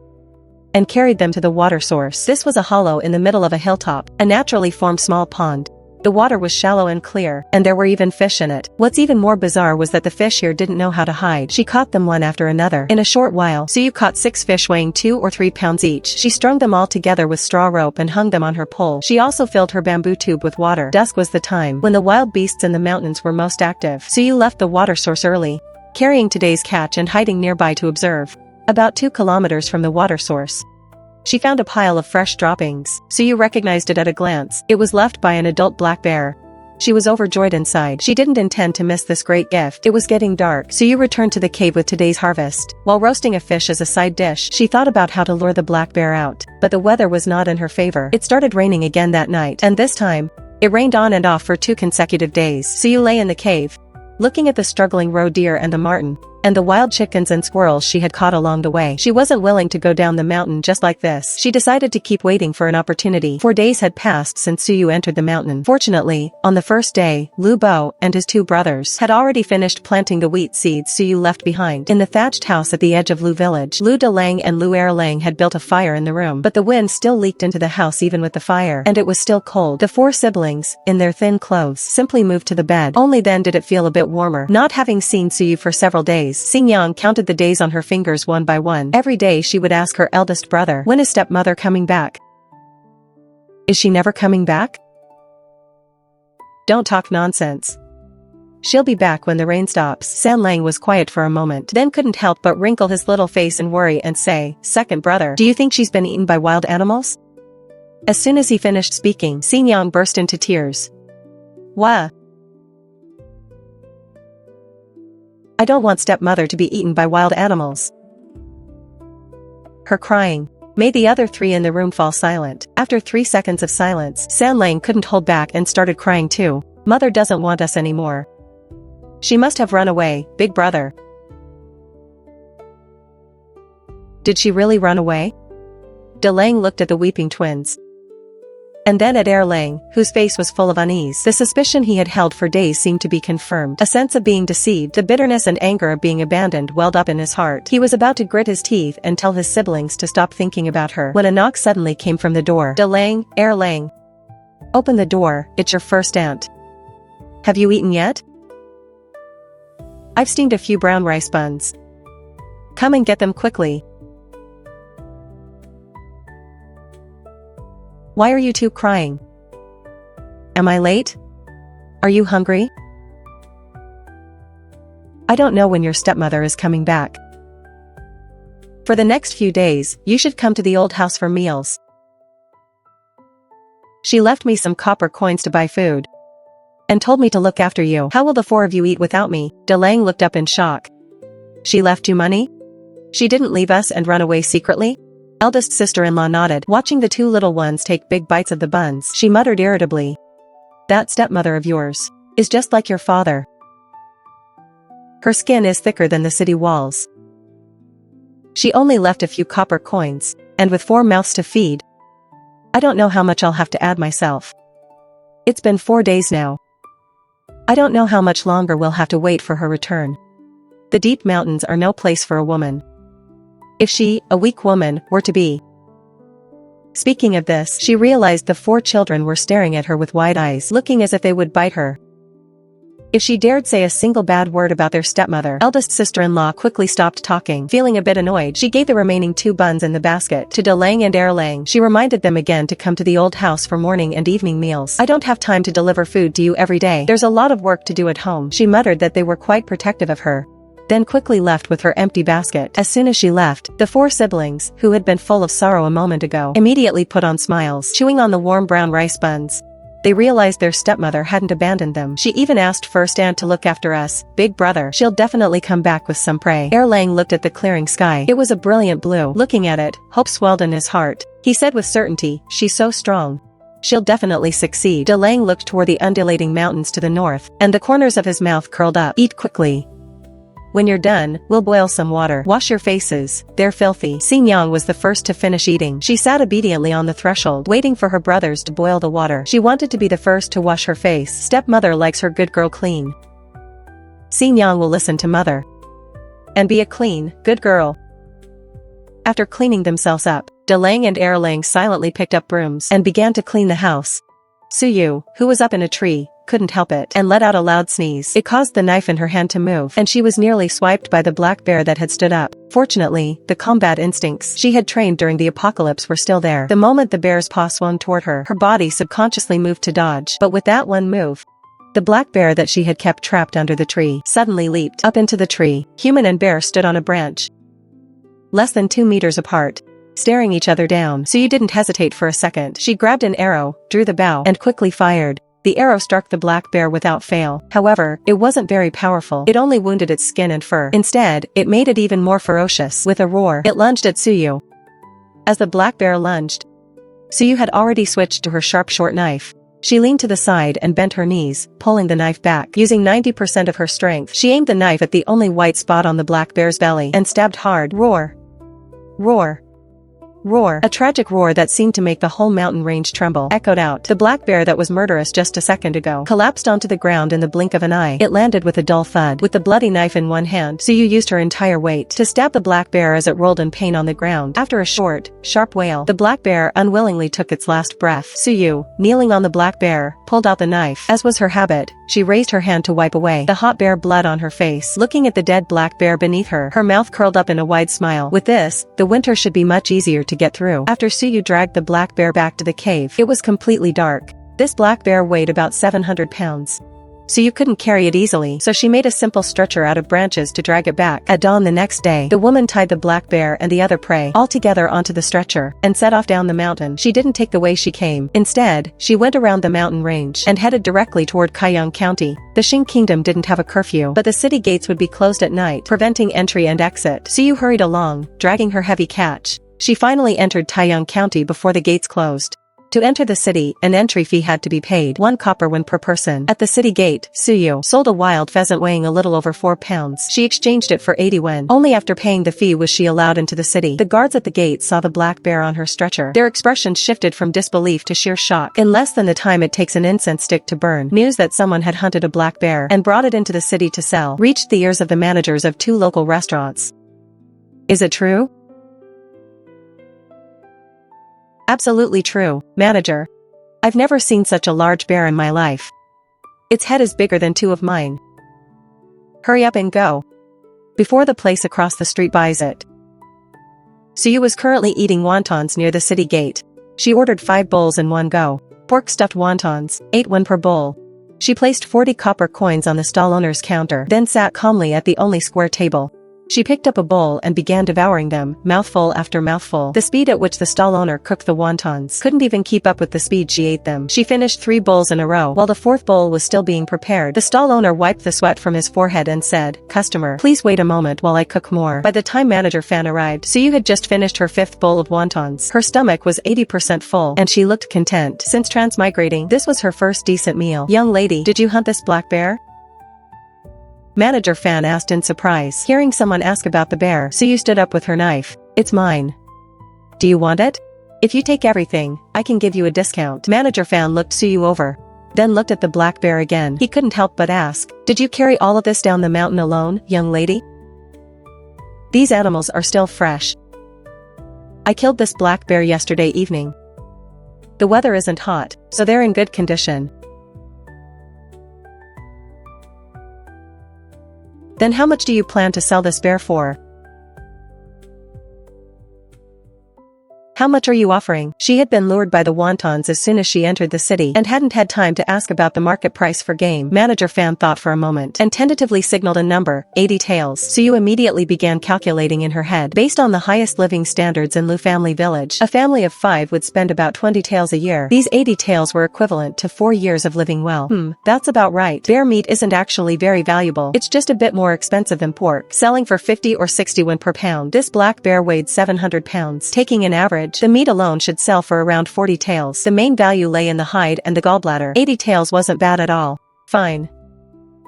[SPEAKER 1] and carried them to the water source. This was a hollow in the middle of a hilltop, a naturally formed small pond. The water was shallow and clear, and there were even fish in it. What's even more bizarre was that the fish here didn't know how to hide. She caught them one after another. In a short while, Suyu caught 6 fish weighing 2 or 3 pounds each. She strung them all together with straw rope and hung them on her pole. She also filled her bamboo tube with water. Dusk was the time when the wild beasts in the mountains were most active. Suyu left the water source early, carrying today's catch and hiding nearby to observe. About 2 kilometers from the water source, she found a pile of fresh droppings. Suyu recognized it at a glance. It was left by an adult black bear. She was overjoyed inside. She didn't intend to miss this great gift. It was getting dark. Suyu returned to the cave with today's harvest. While roasting a fish as a side dish, she thought about how to lure the black bear out. But the weather was not in her favor. It started raining again that night, and this time, it rained on and off for 2 consecutive days. Suyu lay in the cave, looking at the struggling roe deer and the marten, and the wild chickens and squirrels she had caught along the way. She wasn't willing to go down the mountain just like this. She decided to keep waiting for an opportunity. 4 days had passed since Suyu entered the mountain. Fortunately, on the first day, Lu Bo and his 2 brothers had already finished planting the wheat seeds Suyu left behind. In the thatched house at the edge of Lu village, Lu Delang and Lu Erlang had built a fire in the room, but the wind still leaked into the house even with the fire, and it was still cold. The 4 siblings, in their thin clothes, simply moved to the bed. Only then did it feel a bit warmer. Not having seen Suyu for several days, Xingyang counted the days on her fingers one by one. Every day she would ask her eldest brother, "When is stepmother coming back? Is she never coming back? Don't talk nonsense. She'll be back when the rain stops." San Lang was quiet for a moment, then couldn't help but wrinkle his little face in worry and say, "Second brother, do you think she's been eaten by wild animals?" As soon as he finished speaking, Xingyang burst into tears. "Wah! I don't want stepmother to be eaten by wild animals." Her crying made the other 3 in the room fall silent. After 3 seconds of silence, San Lang couldn't hold back and started crying too. "Mother doesn't want us anymore. She must have run away, big brother." "Did she really run away?" Delang looked at the weeping twins. And then at Erlang, whose face was full of unease. The suspicion he had held for days seemed to be confirmed. A sense of being deceived, the bitterness and anger of being abandoned welled up in his heart. He was about to grit his teeth and tell his siblings to stop thinking about her, when a knock suddenly came from the door. Erlang, Erlang. Open the door, it's your first aunt. Have you eaten yet? I've steamed a few brown rice buns. Come and get them quickly. Why are you two crying? Am I late? Are you hungry? I don't know when your stepmother is coming back. For the next few days, you should come to the old house for meals. She left me some copper coins to buy food. And told me to look after you. How will the four of you eat without me? Delang looked up in shock. She left you money? She didn't leave us and run away secretly? Eldest sister-in-law nodded, watching the two little ones take big bites of the buns. She muttered irritably. That stepmother of yours is just like your father. Her skin is thicker than the city walls. She only left a few copper coins, and with 4 mouths to feed. I don't know how much I'll have to add myself. It's been 4 days now. I don't know how much longer we'll have to wait for her return. The deep mountains are no place for a woman. If she, a weak woman, were to be. Speaking of this, she realized the 4 children were staring at her with wide eyes, looking as if they would bite her. If she dared say a single bad word about their stepmother, eldest sister-in-law quickly stopped talking. Feeling a bit annoyed, she gave the remaining 2 buns in the basket to Delang and Erlang. She reminded them again to come to the old house for morning and evening meals. I don't have time to deliver food to you every day. There's a lot of work to do at home. She muttered that they were quite protective of her. Then quickly left with her empty basket. As soon as she left, the 4 siblings, who had been full of sorrow a moment ago, immediately put on smiles, chewing on the warm brown rice buns. They realized their stepmother hadn't abandoned them. She even asked first aunt to look after us, big brother. She'll definitely come back with some prey. Erlang looked at the clearing sky. It was a brilliant blue. Looking at it, hope swelled in his heart. He said with certainty, she's so strong. She'll definitely succeed. Delang looked toward the undulating mountains to the north, and the corners of his mouth curled up. Eat quickly. When you're done, we'll boil some water. Wash your faces, they're filthy. Xingyang was the first to finish eating. She sat obediently on the threshold, waiting for her brothers to boil the water. She wanted to be the first to wash her face. Stepmother likes her good girl clean. Xingyang will listen to mother. And be a clean, good girl. After cleaning themselves up, Delang and Erlang silently picked up brooms and began to clean the house. Suyu, who was up in a tree, couldn't help it and let out a loud sneeze. It caused the knife in her hand to move, and she was nearly swiped by the black bear that had stood up. Fortunately, the combat instincts she had trained during the apocalypse were still there. The moment the bear's paw swung toward her, her body subconsciously moved to dodge. But with that one move, the black bear that she had kept trapped under the tree suddenly leaped up into the tree. Human and bear stood on a branch, less than 2 meters apart, staring each other down. Suyu didn't hesitate for a second. She grabbed an arrow, drew the bow, and quickly fired. The arrow struck the black bear without fail. However, it wasn't very powerful. It only wounded its skin and fur. Instead, it made it even more ferocious. With a roar, it lunged at Suyu. As the black bear lunged, Suyu had already switched to her sharp short knife. She leaned to the side and bent her knees, pulling the knife back. Using 90% of her strength, she aimed the knife at the only white spot on the black bear's belly and stabbed hard. Roar! Roar! Roar. A tragic roar that seemed to make the whole mountain range tremble echoed out. The black bear that was murderous just a second ago collapsed onto the ground in the blink of an eye. It landed with a dull thud. With the bloody knife in one hand, Suyu used her entire weight to stab the black bear as it rolled in pain on the ground. After a short, sharp wail, the black bear unwillingly took its last breath. Suyu, kneeling on the black bear, pulled out the knife. As was her habit, she raised her hand to wipe away the hot bear blood on her face. Looking at the dead black bear beneath her, her mouth curled up in a wide smile. With this, the winter should be much easier to get through. After Suyu dragged the black bear back to the cave, it was completely dark. This black bear weighed about 700 pounds. Suyu couldn't carry it easily, so she made a simple stretcher out of branches to drag it back. At dawn the next day, the woman tied the black bear and the other prey all together onto the stretcher and set off down the mountain. She didn't take the way she came. Instead, she went around the mountain range and headed directly toward Kaiyang County. The Xing Kingdom didn't have a curfew, but the city gates would be closed at night, preventing entry and exit. Suyu hurried along, dragging her heavy catch. She finally entered Taiyang County before the gates closed. To enter the city, an entry fee had to be paid, 1 copper won per person. At the city gate, Suyu sold a wild pheasant weighing a little over 4 pounds. She exchanged it for 80 won. Only after paying the fee was she allowed into the city. The guards at the gate saw the black bear on her stretcher. Their expressions shifted from disbelief to sheer shock. In less than the time it takes an incense stick to burn, news that someone had hunted a black bear and brought it into the city to sell reached the ears of the managers of 2 local restaurants. Is it true? Absolutely true, manager. I've never seen such a large bear in my life. Its head is bigger than 2 of mine. Hurry up and go before the place across the street buys it. Suyu was currently eating wontons near the city gate. She ordered 5 bowls in one go. Pork stuffed wontons, 8 won per bowl. She placed 40 copper coins on the stall owner's counter, then sat calmly at the only square table. She picked up a bowl and began devouring them, mouthful after mouthful. The speed at which the stall owner cooked the wontons couldn't even keep up with the speed she ate them. She finished 3 bowls in a row. While the 4th bowl was still being prepared, the stall owner wiped the sweat from his forehead and said, "Customer, please wait a moment while I cook more." By the time Manager Fan arrived, Suyu had just finished her 5th bowl of wontons. Her stomach was 80% full, and she looked content. Since transmigrating, this was her first decent meal. "Young lady, did you hunt this black bear?" Manager Fan asked in surprise. Hearing someone ask about the bear, Suyu stood up with her knife. "It's mine. Do you want it? If you take everything, I can give you a discount." Manager Fan looked Suyu over, then looked at the black bear again. He couldn't help but ask, "Did you carry all of this down the mountain alone, young lady? These animals are still fresh. I killed this black bear yesterday evening. The weather isn't hot, so they're in good condition." "Then how much do you plan to sell this bear for? How much are you offering?" She had been lured by the wontons as soon as she entered the city and hadn't had time to ask about the market price for game. Manager Fan thought for a moment and tentatively signaled a number, 80 taels. Suyu immediately began calculating in her head. Based on the highest living standards in Lu Family Village, a family of 5 would spend about 20 taels a year. These 80 taels were equivalent to 4 years of living well. That's about right. Bear meat isn't actually very valuable. It's just a bit more expensive than pork, selling for 50 or 60 won per pound. This black bear weighed 700 pounds. Taking an average, the meat alone should sell for around 40 taels. The main value lay in the hide and the gallbladder. 80 taels wasn't bad at all. Fine.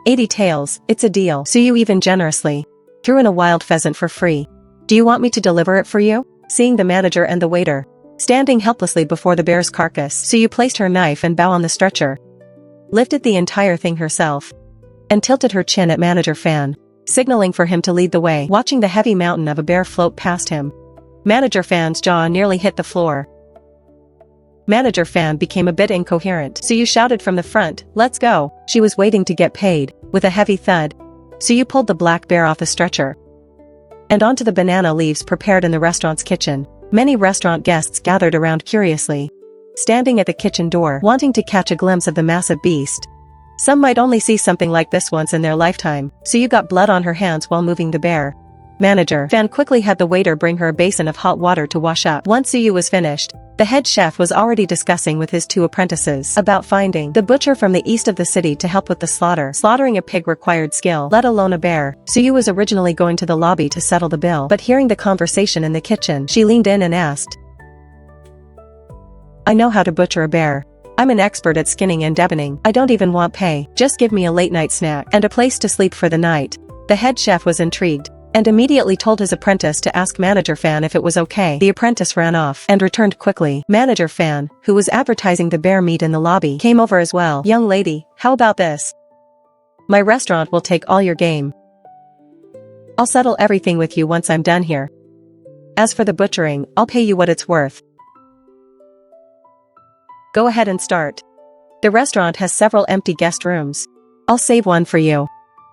[SPEAKER 1] 80 taels, it's a deal. Suyu even generously threw in a wild pheasant for free. "Do you want me to deliver it for you?" Seeing the manager and the waiter standing helplessly before the bear's carcass, Suyu placed her knife and bow on the stretcher, lifted the entire thing herself, and tilted her chin at Manager Fan, signaling for him to lead the way. Watching the heavy mountain of a bear float past him, Manager Fan's jaw nearly hit the floor. Manager Fan became a bit incoherent. Suyu shouted from the front, "Let's go." She was waiting to get paid. With a heavy thud, Suyu pulled the black bear off the stretcher and onto the banana leaves prepared in the restaurant's kitchen. Many restaurant guests gathered around curiously, standing at the kitchen door, wanting to catch a glimpse of the massive beast. Some might only see something like this once in their lifetime. Suyu got blood on her hands while moving the bear. Manager Fan quickly had the waiter bring her a basin of hot water to wash up. Once Suyu was finished, the head chef was already discussing with his 2 apprentices about finding the butcher from the east of the city to help with the slaughter. Slaughtering a pig required skill, let alone a bear. Suyu was originally going to the lobby to settle the bill, but hearing the conversation in the kitchen, she leaned in and asked, "I know how to butcher a bear. I'm an expert at skinning and deboning. I don't even want pay. Just give me a late-night snack and a place to sleep for the night." The head chef was intrigued and immediately told his apprentice to ask Manager Fan if it was okay. The apprentice ran off and returned quickly. Manager Fan, who was advertising the bear meat in the lobby, came over as well. "Young lady, how about this? My restaurant will take all your game. I'll settle everything with you once I'm done here. As for the butchering, I'll pay you what it's worth. Go ahead and start. The restaurant has several empty guest rooms. I'll save one for you.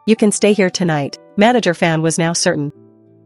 [SPEAKER 1] You can stay here tonight." Manager Fan was now certain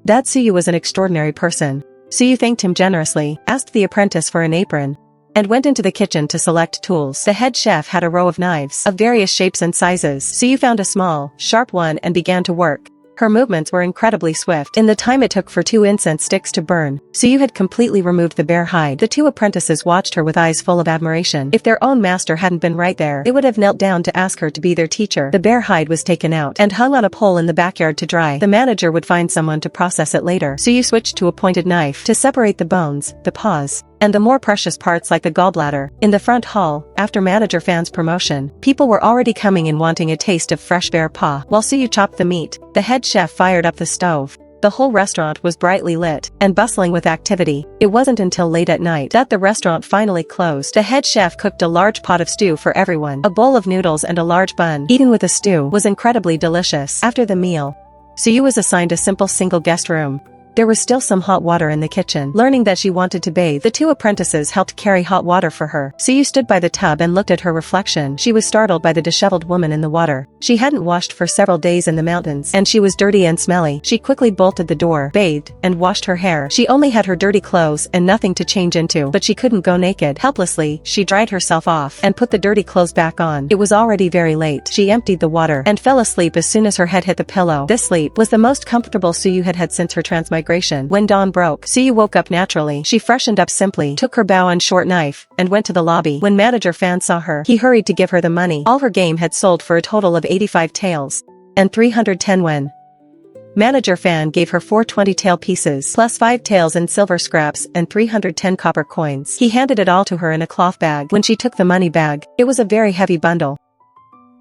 [SPEAKER 1] that Suyu was an extraordinary person. Suyu thanked him generously, asked the apprentice for an apron, and went into the kitchen to select tools. The head chef had a row of knives of various shapes and sizes. Suyu found a small, sharp one and began to work. Her movements were incredibly swift. In the time it took for 2 incense sticks to burn, Suyu had completely removed the bear hide. The 2 apprentices watched her with eyes full of admiration. If their own master hadn't been right there, they would have knelt down to ask her to be their teacher. The bear hide was taken out and hung on a pole in the backyard to dry. The manager would find someone to process it later. Suyu switched to a pointed knife to separate the bones, the paws, and the more precious parts like the gallbladder. In the front hall, after Manager Fan's promotion, people were already coming in wanting a taste of fresh bear paw. While Suyu chopped the meat, the head chef fired up the stove. The whole restaurant was brightly lit and bustling with activity. It wasn't until late at night that the restaurant finally closed. The head chef cooked a large pot of stew for everyone. A bowl of noodles and a large bun, eaten with the stew, was incredibly delicious. After the meal, Suyu was assigned a simple single guest room. There was still some hot water in the kitchen. Learning that she wanted to bathe, the two apprentices helped carry hot water for her. Suyu stood by the tub and looked at her reflection. She was startled by the disheveled woman in the water. She hadn't washed for several days in the mountains, and she was dirty and smelly. She quickly bolted the door, bathed, and washed her hair. She only had her dirty clothes and nothing to change into, but she couldn't go naked. Helplessly, she dried herself off and put the dirty clothes back on. It was already very late. She emptied the water and fell asleep as soon as her head hit the pillow. This sleep was the most comfortable Suyu had had since her transmigration. When dawn broke, Suyu woke up naturally. She freshened up simply, took her bow and short knife, and went to the lobby. When Manager Fan saw her, he hurried to give her the money. All her game had sold for a total of 85 taels and 310 wen. Manager Fan gave her 4 20-tael pieces, plus 5 taels in silver scraps and 310 copper coins. He handed it all to her in a cloth bag. When she took the money bag, it was a very heavy bundle.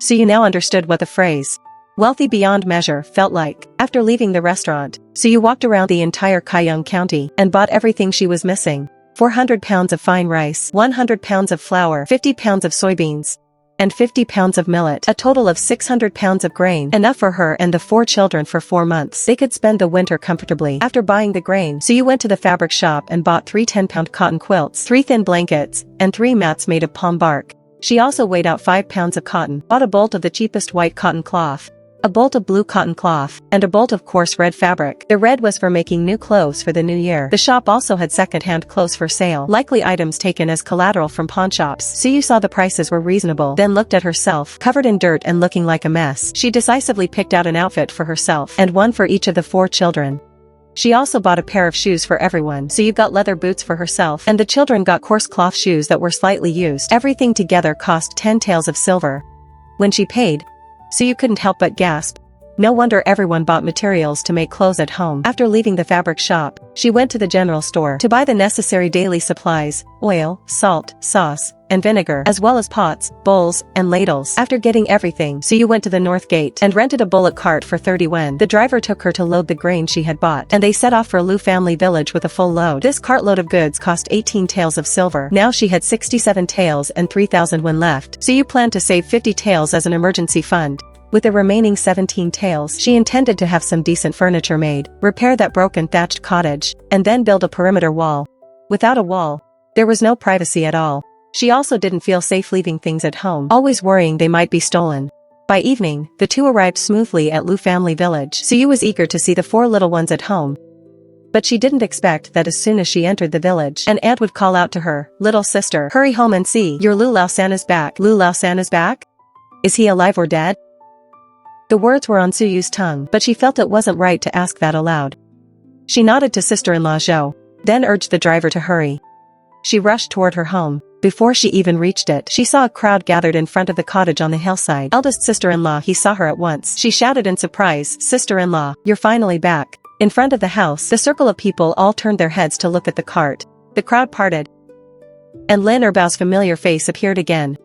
[SPEAKER 1] Suyu now understood what the phrase, "wealthy beyond measure," felt like. After leaving the restaurant, Suyu walked around the entire Kaiyong County and bought everything she was missing. 400 pounds of fine rice, 100 pounds of flour, 50 pounds of soybeans, and 50 pounds of millet, a total of 600 pounds of grain, enough for her and the 4 children for 4 months. They could spend the winter comfortably. After buying the grain, Suyu went to the fabric shop and bought 3 10-pound cotton quilts, 3 thin blankets, and 3 mats made of palm bark. She also weighed out 5 pounds of cotton, bought a bolt of the cheapest white cotton cloth, a bolt of blue cotton cloth, and a bolt of coarse red fabric. The red was for making new clothes for the new year. The shop also had second-hand clothes for sale, likely items taken as collateral from pawn shops. Suyu saw the prices were reasonable, then looked at herself, covered in dirt and looking like a mess. She decisively picked out an outfit for herself, and one for each of the 4 children. She also bought a pair of shoes for everyone. Suyu got leather boots for herself, and the children got coarse cloth shoes that were slightly used. Everything together cost 10 taels of silver. When she paid, Suyu couldn't help but gasp. No wonder everyone bought materials to make clothes at home. After leaving the fabric shop, she went to the general store to buy the necessary daily supplies, oil, salt, sauce, and vinegar, as well as pots, bowls, and ladles. After getting everything, Suyu went to the north gate and rented a bullock cart for 30 wen. The driver took her to load the grain she had bought, and they set off for Lu family village with a full load. This cartload of goods cost 18 taels of silver. Now she had 67 taels and 3,000 wen left. Suyu planned to save 50 taels as an emergency fund. With the remaining 17 taels, she intended to have some decent furniture made, repair that broken thatched cottage, and then build a perimeter wall. Without a wall, there was no privacy at all. She also didn't feel safe leaving things at home, always worrying they might be stolen. By evening, the two arrived smoothly at Lu family village. Suyu was eager to see the 4 little ones at home. But she didn't expect that as soon as she entered the village, an aunt would call out to her, "Little sister, hurry home and see, your Lu Lao-san is back." Lu Lao-san is back? Is he alive or dead? The words were on Suyu's tongue, but she felt it wasn't right to ask that aloud. She nodded to sister-in-law Zhou, then urged the driver to hurry. She rushed toward her home. Before she even reached it, she saw a crowd gathered in front of the cottage on the hillside. Eldest sister-in-law, he saw her at once. She shouted in surprise, "Sister-in-law, you're finally back." In front of the house, the circle of people all turned their heads to look at the cart. The crowd parted, and Lin Erbao's familiar face appeared again.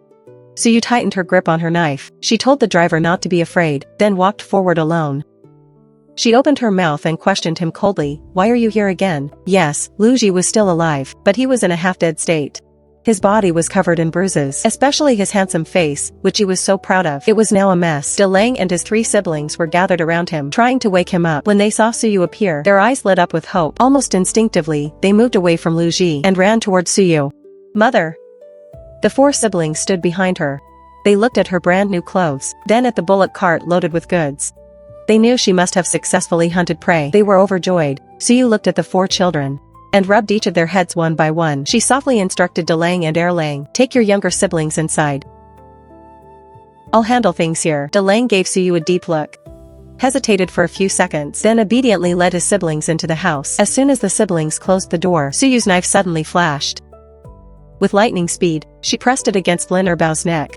[SPEAKER 1] Suyu tightened her grip on her knife. She told the driver not to be afraid, then walked forward alone. She opened her mouth and questioned him coldly, "Why are you here again?" Yes, Lu Ji was still alive, but he was in a half-dead state. His body was covered in bruises, especially his handsome face, which he was so proud of. It was now a mess. De Lang and his 3 siblings were gathered around him, trying to wake him up. When they saw Suyu appear, their eyes lit up with hope. Almost instinctively, they moved away from Lu Ji and ran towards Suyu. "Mother!" The 4 siblings stood behind her. They looked at her brand new clothes, then at the bullock cart loaded with goods. They knew she must have successfully hunted prey. They were overjoyed. Suyu looked at the 4 children and rubbed each of their heads one by one. She softly instructed De Lang and Erlang, "Take your younger siblings inside. I'll handle things here." De Lang gave Suyu a deep look, hesitated for a few seconds, then obediently led his siblings into the house. As soon as the siblings closed the door, Suyu's knife suddenly flashed. With lightning speed, she pressed it against Lin Erbao's neck.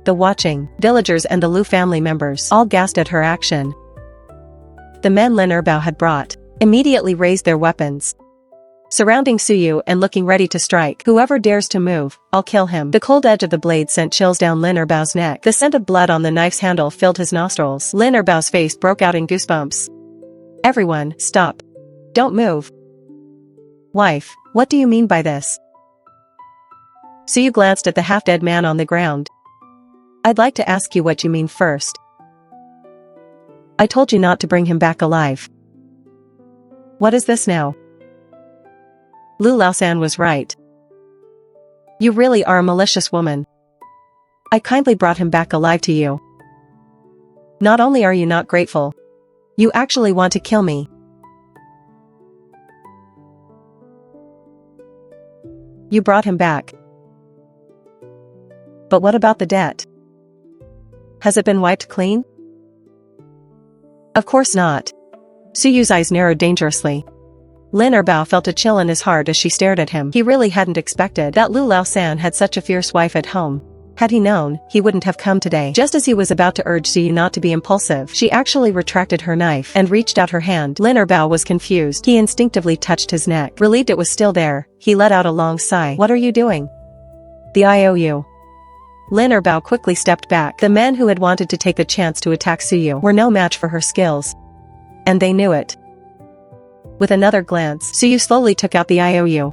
[SPEAKER 1] The watching villagers and the Lu family members all gasped at her action. The men Lin Erbao had brought immediately raised their weapons. surrounding Suyu and looking ready to strike. Whoever dares to move, I'll kill him. The cold edge of the blade sent chills down Lin Erbao's neck. The scent of blood on the knife's handle filled his nostrils. Lin Erbao's face broke out in goosebumps. Everyone, stop. Don't move. Wife, what do you mean by this? Suyu glanced at the half-dead man on the ground. I'd like to ask you what you mean first. I told you not to bring him back alive. What is this now? Lu Laosan was right. You really are a malicious woman. I kindly brought him back alive to you. Not only are you not grateful, you actually want to kill me. You brought him back. But what about the debt? Has it been wiped clean? Of course not. Suyu's eyes narrowed dangerously. Lin Erbao felt a chill in his heart as she stared at him. He really hadn't expected that Lu Laosan had such a fierce wife at home. Had he known, he wouldn't have come today. Just as he was about to urge Suyu not to be impulsive, she actually retracted her knife and reached out her hand. Lin Erbao was confused. He instinctively touched his neck. Relieved it was still there, he let out a long sigh. What are you doing? The IOU. Lin Erbao quickly stepped back. The men who had wanted to take the chance to attack Suyu were no match for her skills. And they knew it. With another glance, Suyu slowly took out the IOU.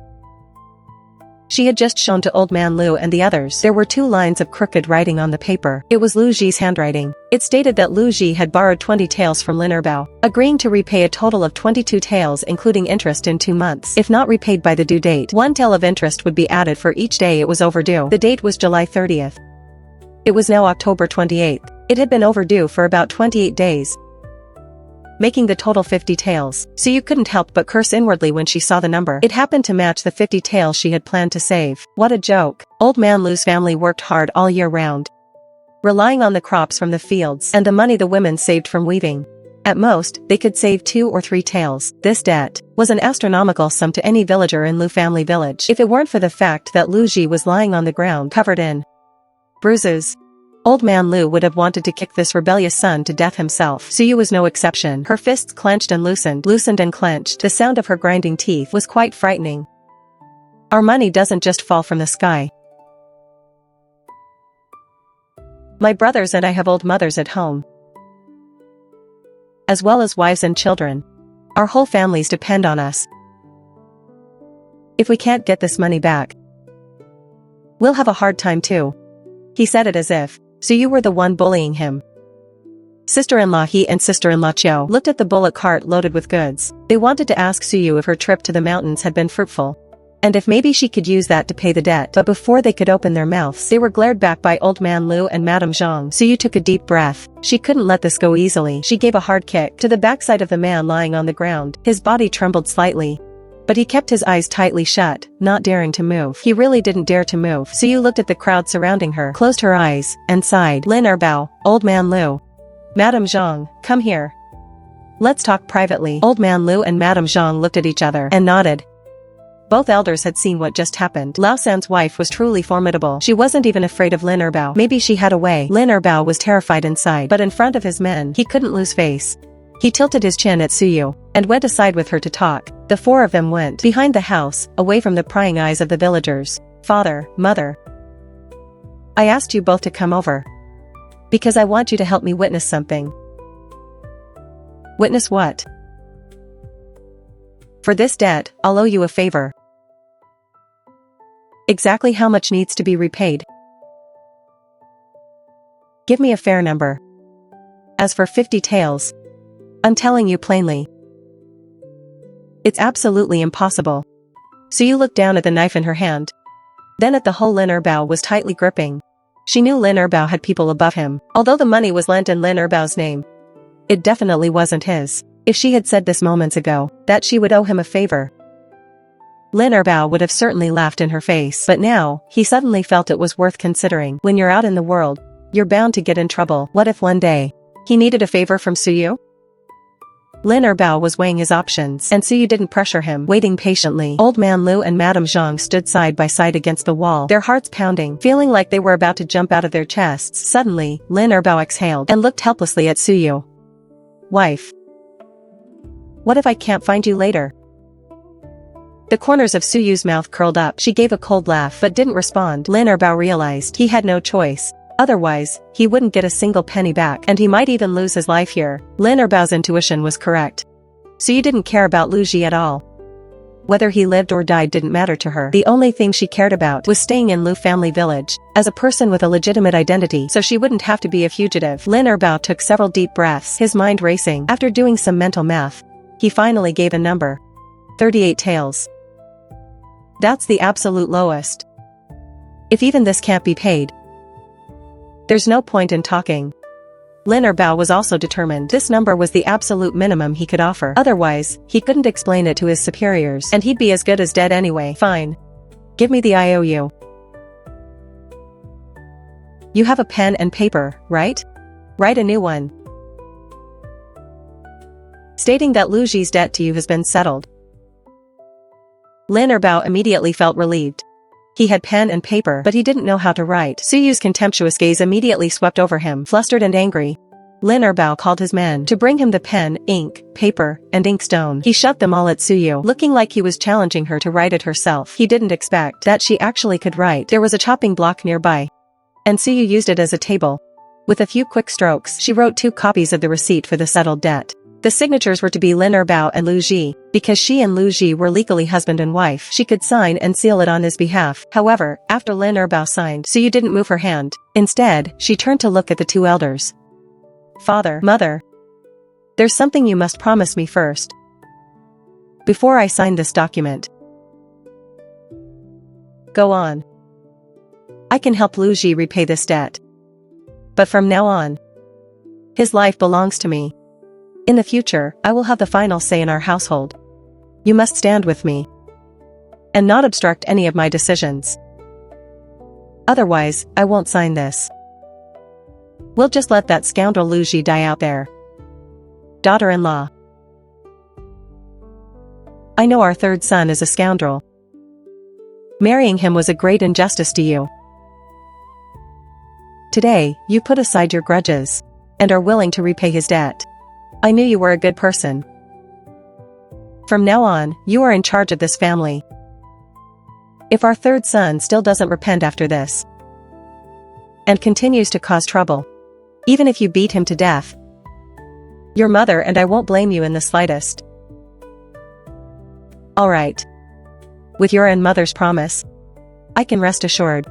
[SPEAKER 1] She had just shown to Old Man Lu and the others. There were 2 lines of crooked writing on the paper. It was Lu Ji's handwriting. It stated that Lu Ji had borrowed 20 taels from Lin Erbao, agreeing to repay a total of 22 taels including interest in 2 months. If not repaid by the due date, 1 tael of interest would be added for each day it was overdue. The date was July 30th. It was now October 28th. It had been overdue for about 28 days, making the total 50 taels. Suyu couldn't help but curse inwardly when she saw the number. It happened to match the 50 taels she had planned to save. What a joke. Old Man Lu's family worked hard all year round, relying on the crops from the fields and the money the women saved from weaving. At most, they could save 2 or 3 taels. This debt was an astronomical sum to any villager in Lu family village. If it weren't for the fact that Lu Ji was lying on the ground covered in bruises, Old Man Lu would have wanted to kick this rebellious son to death himself. Suyu was no exception. Her fists clenched and loosened and clenched. The sound of her grinding teeth was quite frightening. Our money doesn't just fall from the sky. My brothers and I have old mothers at home, as well as wives and children. Our whole families depend on us. If we can't get this money back, we'll have a hard time too. He said it as if Suyu were the one bullying him. Sister-in-law He and sister-in-law Chiao looked at the bullock cart loaded with goods. They wanted to ask Suyu if her trip to the mountains had been fruitful, and if maybe she could use that to pay the debt. But before they could open their mouths, they were glared back by Old Man Lu and Madame Zhang. Suyu took a deep breath. She couldn't let this go easily. She gave a hard kick to the backside of the man lying on the ground. His body trembled slightly, but he kept his eyes tightly shut, not daring to move. He really didn't dare to move. Suyu looked at the crowd surrounding her, closed her eyes, and sighed. Lin Erbao, Old Man Lu, Madame Zhang, come here. Let's talk privately. Old Man Lu and Madame Zhang looked at each other and nodded. Both elders had seen what just happened. Lao San's wife was truly formidable. She wasn't even afraid of Lin Erbao. Maybe she had a way. Lin Erbao was terrified inside, but in front of his men, he couldn't lose face. He tilted his chin at Suyu and went aside with her to talk. The 4 of them went behind the house, away from the prying eyes of the villagers. Father, mother, I asked you both to come over because I want you to help me witness something. Witness what? For this debt, I'll owe you a favor. Exactly how much needs to be repaid? Give me a fair number. As for 50 taels, I'm telling you plainly, it's absolutely impossible. Suyu looked down at the knife in her hand, then at the whole Lin Erbao was tightly gripping. She knew Lin Erbao had people above him. Although the money was lent in Lin Erbao's name, it definitely wasn't his. If she had said this moments ago, that she would owe him a favor, Lin Erbao would have certainly laughed in her face. But now, he suddenly felt it was worth considering. When you're out in the world, you're bound to get in trouble. What if one day he needed a favor from Suyu? Lin Erbao was weighing his options, and Suyu didn't pressure him, waiting patiently. Old Man Lu and Madame Zhang stood side by side against the wall, their hearts pounding, feeling like they were about to jump out of their chests. Suddenly, Lin Erbao exhaled and looked helplessly at Suyu. Wife, what if I can't find you later? The corners of Suyu's mouth curled up. She gave a cold laugh but didn't respond. Lin Erbao realized he had no choice. Otherwise, he wouldn't get a single penny back and he might even lose his life here. Lin Erbao's intuition was correct. Suyu didn't care about Lu Ji at all. Whether he lived or died didn't matter to her. The only thing she cared about was staying in Lu family village, as a person with a legitimate identity so she wouldn't have to be a fugitive. Lin Erbao took several deep breaths, his mind racing. After doing some mental math, he finally gave a number. 38 taels. That's the absolute lowest. If even this can't be paid, there's no point in talking. Lin Erbao was also determined. This number was the absolute minimum he could offer. Otherwise, he couldn't explain it to his superiors and he'd be as good as dead anyway. Fine. Give me the IOU. You have a pen and paper, right? Write a new one, stating that Lu Ji's debt to you has been settled. Lin Erbao immediately felt relieved. He had pen and paper but he didn't know how to write. Suyu's contemptuous gaze immediately swept over him. Flustered and angry, Lin Erbao called his men to bring him the pen, ink, paper, and inkstone. He shoved them all at Suyu, looking like he was challenging her to write it herself. He didn't expect that she actually could write. There was a chopping block nearby, and Suyu used it as a table. With a few quick strokes, she wrote 2 copies of the receipt for the settled debt. The signatures were to be Lin Erbao and Lu Ji. Because she and Lu Ji were legally husband and wife, she could sign and seal it on his behalf. However, after Lin Erbao signed, Suyu didn't move her hand. Instead, she turned to look at the 2 elders. Father, Mother, there's something you must promise me first, before I sign this document. Go on. I can help Lu Ji repay this debt, but from now on, his life belongs to me. In the future, I will have the final say in our household. You must stand with me and not obstruct any of my decisions. Otherwise, I won't sign this. We'll just let that scoundrel Lu Ji die out there. Daughter-in-law. I know our 3rd son is a scoundrel. Marrying him was a great injustice to you. Today, you put aside your grudges and are willing to repay his debt. I knew you were a good person. From now on, you are in charge of this family. If our 3rd son still doesn't repent after this, and continues to cause trouble, even if you beat him to death, your mother and I won't blame you in the slightest. All right. With your and mother's promise, I can rest assured.